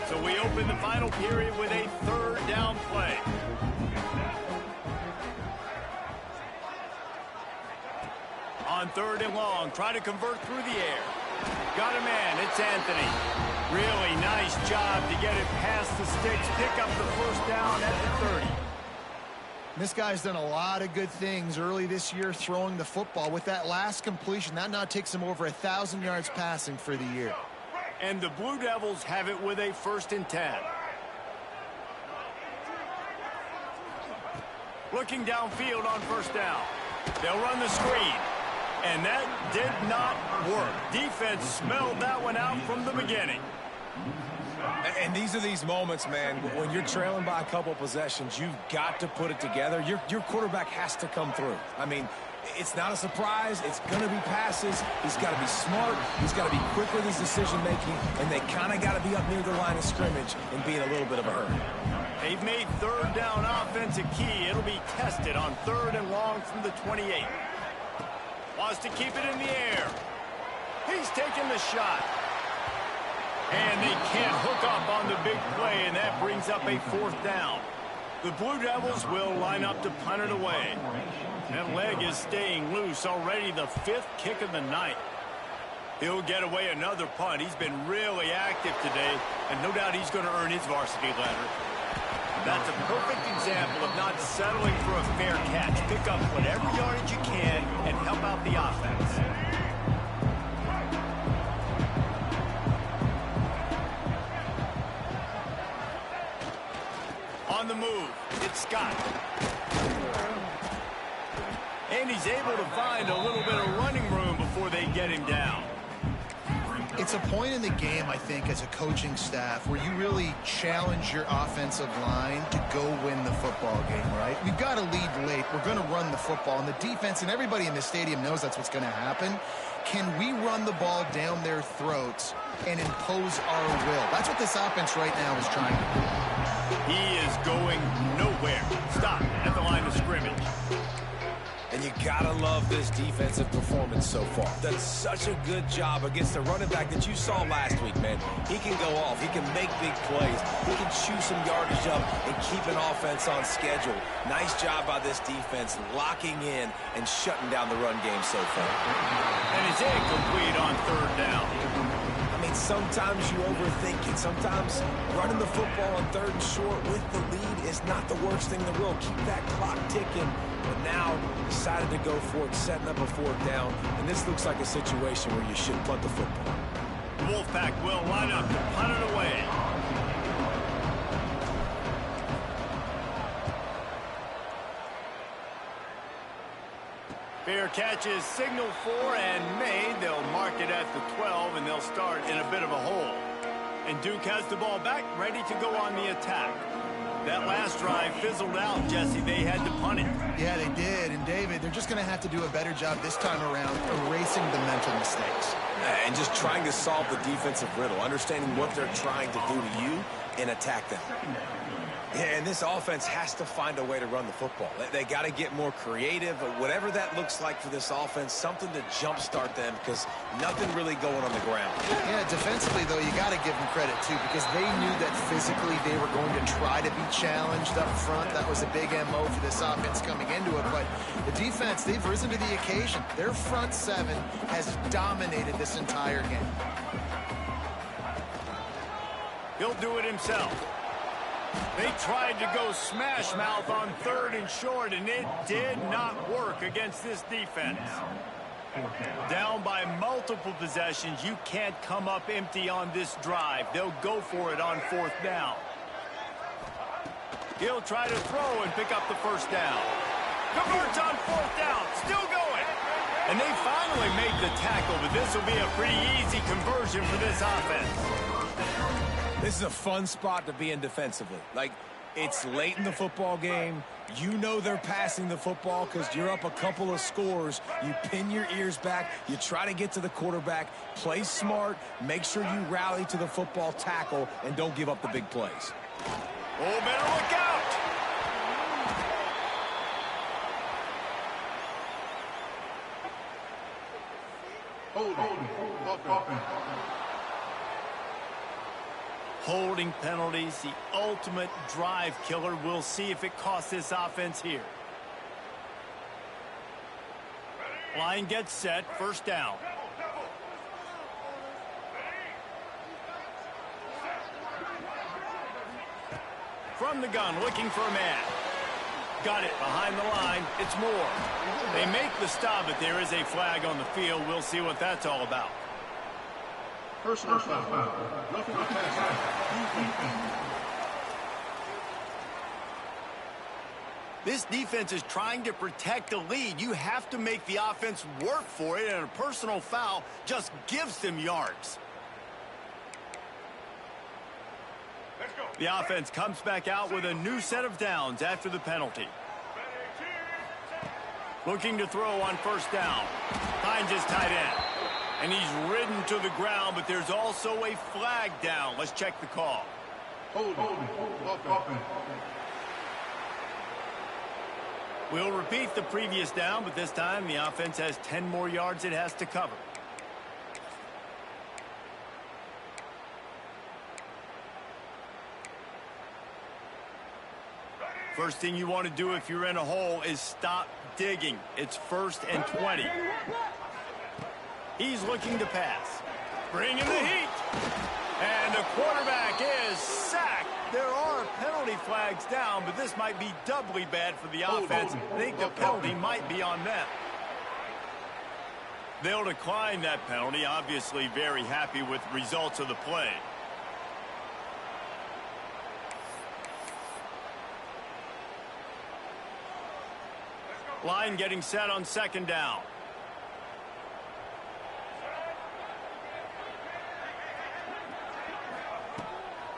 So we open the final period with a 3rd down play. On 3rd and long, try to convert through the air. Got a man, it's Anthony. Really nice job to get it past the sticks, pick up the 1st down at the 30. This guy's done a lot of good things early this year throwing the football. With that last completion, that now takes him over 1,000 yards passing for the year. And the Blue Devils have it with a 1st and 10. Looking downfield on 1st down. They'll run the screen. And that did not work. Defense smelled that one out from the beginning. And these are these moments, man, when you're trailing by a couple possessions, you've got to put it together. Your quarterback has to come through. I mean, it's not a surprise. It's going to be passes. He's got to be smart. He's got to be quick with his decision-making. And they kind of got to be up near the line of scrimmage and be in a little bit of a hurry. They've made 3rd down offense a key. It'll be tested on 3rd and long from the 28. Wants to keep it in the air. He's taking the shot. And they can't hook up on the big play, and that brings up a 4th down. The Blue Devils will line up to punt it away. That leg is staying loose already, the 5th kick of the night. He'll get away another punt. He's been really active today, and no doubt he's going to earn his varsity letter. That's a perfect example of not settling for a fair catch. Pick up whatever yardage you can and help out the offense. On the move, it's Scott. And he's able to find a little bit of running room before they get him down. It's a point in the game, I think, as a coaching staff where you really challenge your offensive line to go win the football game, right? We've got to lead late. We're going to run the football. And the defense and everybody in the stadium knows that's what's going to happen. Can we run the ball down their throats and impose our will? That's what this offense right now is trying to do. He is going nowhere. Stop at the line of scrimmage. And you gotta love this defensive performance so far. Done such a good job against the running back that you saw last week, man. He can go off. He can make big plays. He can chew some yardage up and keep an offense on schedule. Nice job by this defense locking in and shutting down the run game so far. And it's incomplete on 3rd down. I mean, And sometimes you overthink it. Sometimes running the football on 3rd and short with the lead is not the worst thing in the world. Keep that clock ticking. But now decided to go for it, setting up a 4th down. And this looks like a situation where you should punt the football. The Wolfpack will line up to punt it away. Fair catch is signaled for and made. They'll mark it at the 12, and they'll start in a bit of a hole. And Duke has the ball back, ready to go on the attack. That last drive fizzled out, Jesse. They had to punt it. Yeah, they did. And, David, they're just going to have to do a better job this time around erasing the mental mistakes. And just trying to solve the defensive riddle, understanding what they're trying to do to you and attack them. Yeah, and this offense has to find a way to run the football. They got to get more creative, whatever that looks like for this offense, something to jumpstart them because nothing really going on the ground. Yeah, defensively, though, you got to give them credit, too, because they knew that physically they were going to try to be challenged up front. That was a big MO for this offense coming into it. But the defense, they've risen to the occasion. Their front 7 has dominated this entire game. He'll do it himself. They tried to go smash mouth on 3rd and short, and it did not work against this defense. Down by multiple possessions, you can't come up empty on this drive. They'll go for it on 4th down. He'll try to throw and pick up the 1st down. Converts on 4th down, still going. And they finally make the tackle, but this will be a pretty easy conversion for this offense. This is a fun spot to be in defensively. Like, it's late in the football game. You know they're passing the football because you're up a couple of scores. You pin your ears back. You try to get to the quarterback. Play smart. Make sure you rally to the football tackle and don't give up the big plays. Oh, better look out. Holding penalties, the ultimate drive killer. We'll see if it costs this offense here. Line gets set, 1st down. From the gun, looking for a man. Got it behind the line. It's Moore. They make the stop, but there is a flag on the field. We'll see what that's all about. Personal foul. Roughing the passer. This defense is trying to protect the lead. You have to make the offense work for it, and a personal foul just gives them yards. The offense comes back out with a new set of downs after the penalty. Looking to throw on 1st down. Finds his tight end. And he's ridden to the ground, but there's also a flag down. Let's check the call. We'll repeat the previous down, but this time the offense has 10 more yards it has to cover. First thing you want to do if you're in a hole is stop digging. It's 1st and 20. He's looking to pass. Bringing the heat. And the quarterback is sacked. There are penalty flags down, but this might be doubly bad for the offense. I think the penalty might be on them. They'll decline that penalty. Obviously very happy with the results of the play. Line getting set on 2nd down.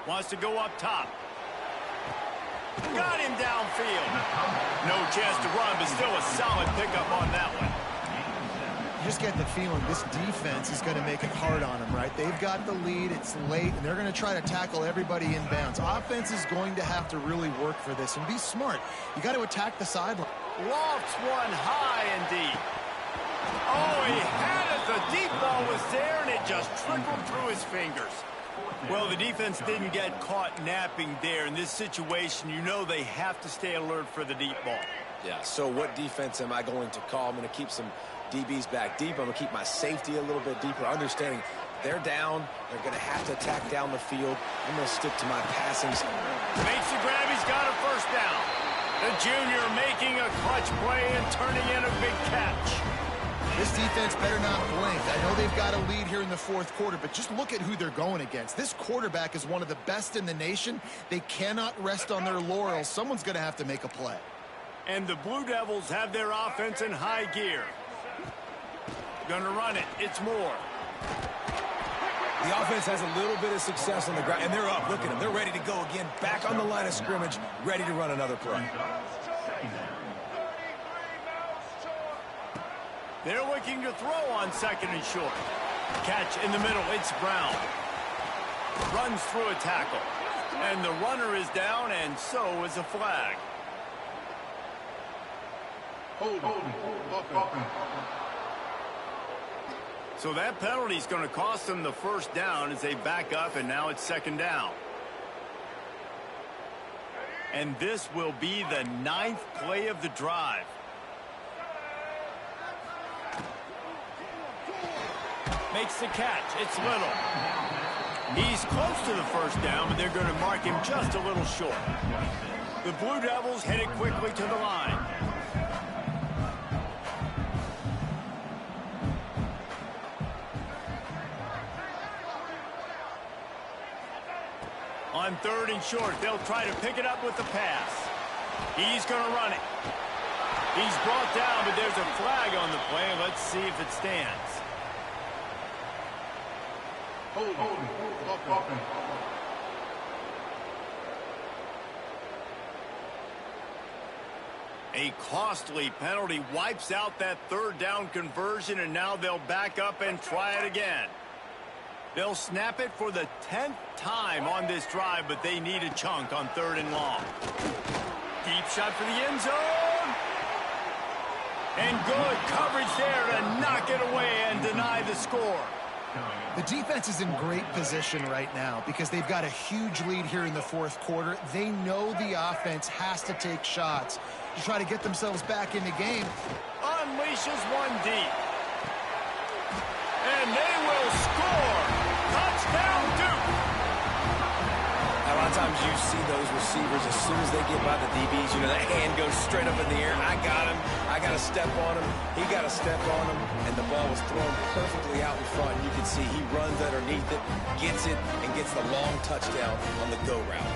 Wants to go up top. Got him downfield. No chance to run, but still a solid pickup on that one. You just get the feeling this defense is going to make it hard on them, right? They've got the lead. It's late, and they're going to try to tackle everybody inbounds. Offense is going to have to really work for this and be smart. You got to attack the sideline. Lofts one high and deep. Oh, he had it. The deep ball was there, and it just trickled through his fingers. Well, the defense didn't get caught napping there. In this situation, you know they have to stay alert for the deep ball. Yeah, so what defense am I going to call? I'm going to keep some DBs back deep. I'm going to keep my safety a little bit deeper, understanding They're down. They're going to have to attack down the field. I'm going to stick to my passing. Makes the grab. He's got a first down. The junior making a clutch play and turning in a big catch. This defense better not blink. I know they've got a lead here in the fourth quarter, but just look at who they're going against. This quarterback is one of the best in the nation. They cannot rest on their laurels. Someone's going to have to make a play. And the Blue Devils have their offense in high gear. Gonna run it. It's Moore. The offense has a little bit of success on the ground, and they're up. Look at them. They're ready to go again. Back on the line of scrimmage, ready to run another play. They're looking to throw on second and short. Catch in the middle. It's Brown. Runs through a tackle. And the runner is down, and so is a flag. Hold. So that penalty is going to cost them the first down as they back up, and now it's second down. And this will be the 9th play of the drive. Makes the catch. It's Little. He's close to the first down, but they're going to mark him just a little short. The Blue Devils headed quickly to the line. On third and short, they'll try to pick it up with the pass. He's going to run it. He's brought down, but there's a flag on the play. Let's see if it stands. Hold. A costly penalty wipes out that third down conversion, and now they'll back up and try it again. They'll snap it for the 10th time on this drive, but they need a chunk on third and long. Deep shot for the end zone. And good coverage there to knock it away and deny the score. The defense is in great position right now because they've got a huge lead here in the fourth quarter. They know the offense has to take shots to try to get themselves back in the game. Unleashes one deep. And they will score. Touchdown, Duke. A lot of times you see those receivers, as soon as they get by the DBs, you know, that hand goes straight up in the air. I got him. I got to step on him. He got to step on him. And the ball was thrown perfectly out in front. You can see he runs underneath it, gets it, and gets the long touchdown on the go route.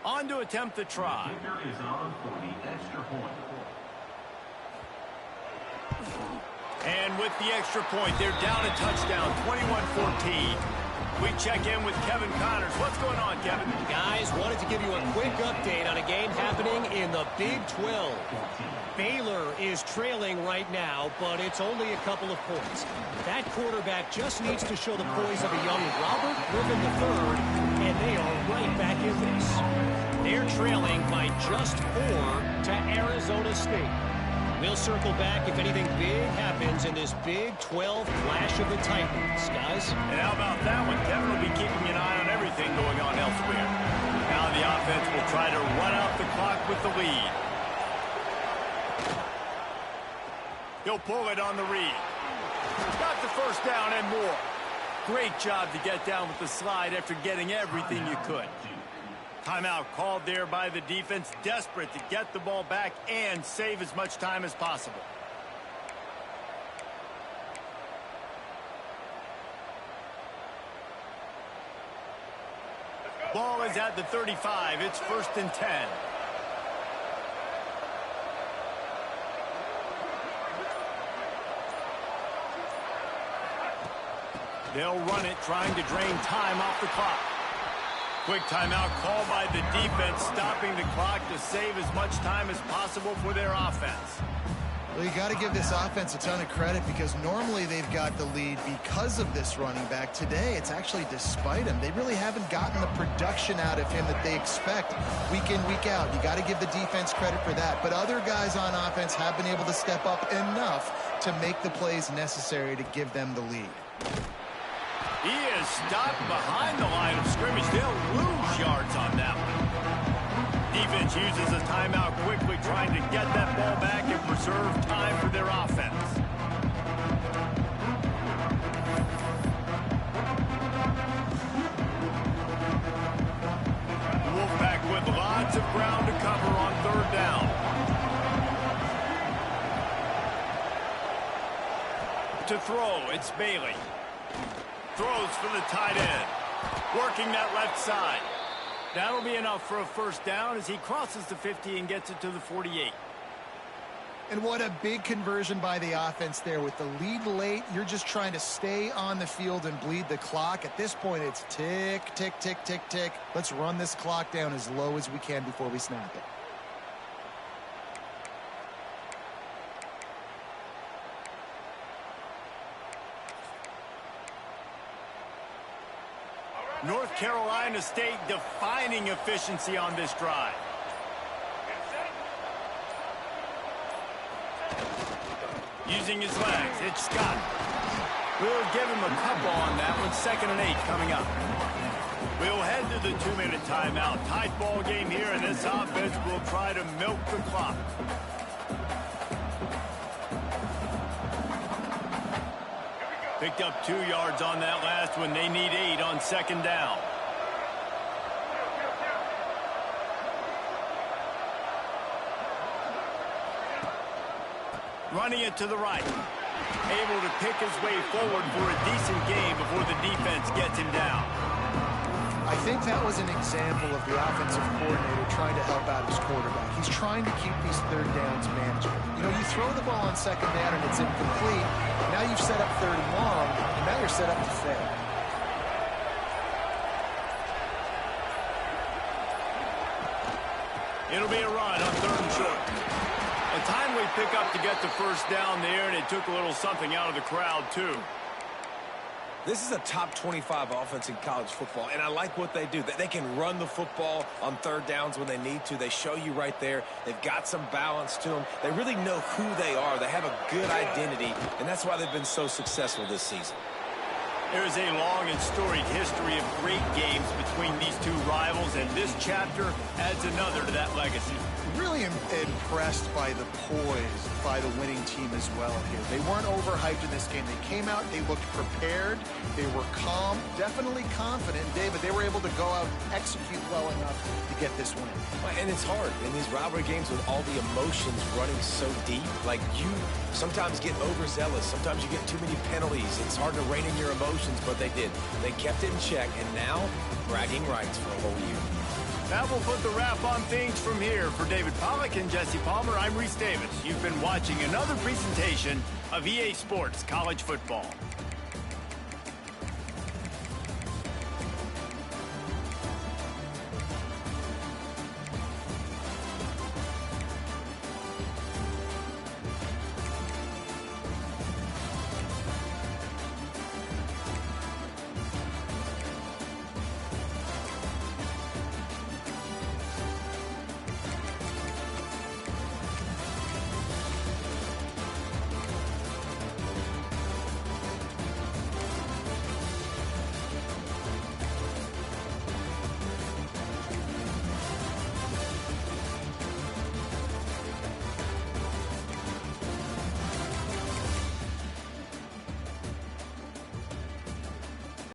On to attempt the try. Kicker is on for the extra point. And with the extra point, they're down a touchdown, 21-14. We check in with Kevin Connors. What's going on, Kevin? Guys, wanted to give you a quick update on a game happening in the Big 12. Baylor is trailing right now, but it's only a couple of points. That quarterback just needs to show the poise of a young Robert Griffin III, and they are right back in this. They're trailing by just 4 to Arizona State. We'll circle back if anything big happens in this Big 12 clash of the Titans, guys. And how about that one? Kevin will be keeping an eye on everything going on elsewhere. Now the offense will try to run out the clock with the lead. He'll pull it on the read. Got the first down and more. Great job to get down with the slide after getting everything you could. Timeout called there by the defense, desperate to get the ball back and save as much time as possible. Ball is at the 35. It's 1st and 10. They'll run it, trying to drain time off the clock. Quick timeout called by the defense, stopping the clock to save as much time as possible for their offense. Well, you got to give this offense a ton of credit because normally they've got the lead because of this running back. Today, it's actually despite him. They really haven't gotten the production out of him that they expect week in, week out. You got to give the defense credit for that. But other guys on offense have been able to step up enough to make the plays necessary to give them the lead. He is stopped behind the line of scrimmage. They'll lose yards on that one. Defense uses a timeout quickly, trying to get that ball back and preserve time for their offense. Wolfpack with lots of ground to cover on third down. To throw, it's Bailey. Throws for the tight end. Working that left side. That'll be enough for a first down as he crosses the 50 and gets it to the 48. And what a big conversion by the offense there. With the lead late, you're just trying to stay on the field and bleed the clock. At this point, it's tick, tick, tick, tick, tick. Let's run this clock down as low as we can before we snap it. North Carolina State defining efficiency on this drive. Using his legs, it's Scott. We'll give him a couple on that one. 2nd and 8 coming up. We'll head to the 2-minute timeout. Tight ball game here, and this offense will try to milk the clock. Picked up 2 yards on that last one. They need 8 on 2nd down. Running it to the right. Able to pick his way forward for a decent gain before the defense gets him down. I think that was an example of the offensive coordinator trying to help out his quarterback. He's trying to keep these third downs manageable. You know, you throw the ball on 2nd down and it's incomplete. Now you've set up 3rd and long, and now you're set up to fail. It'll be a run on 3rd and short. A timely pickup to get the first down there, and it took a little something out of the crowd, too. This is a top 25 offense in college football, and I like what they do. They can run the football on 3rd downs when they need to. They show you right there. They've got some balance to them. They really know who they are. They have a good identity, and that's why they've been so successful this season. There's a long and storied history of great games between these two rivals, and this chapter adds another to that legacy. Really impressed by the poise by the winning team as well here. They weren't overhyped in this game. They came out, they looked prepared, they were calm, definitely confident. David, they were able to go out and execute well enough to get this win. And it's hard in these rivalry games with all the emotions running so deep. Like, you sometimes get overzealous. Sometimes you get too many penalties. It's hard to rein in your emotions, but they did. They kept it in check, and now bragging rights for a whole year. That will put the wrap on things from here. For David Pollack and Jesse Palmer, I'm Reese Davis. You've been watching another presentation of EA Sports College Football.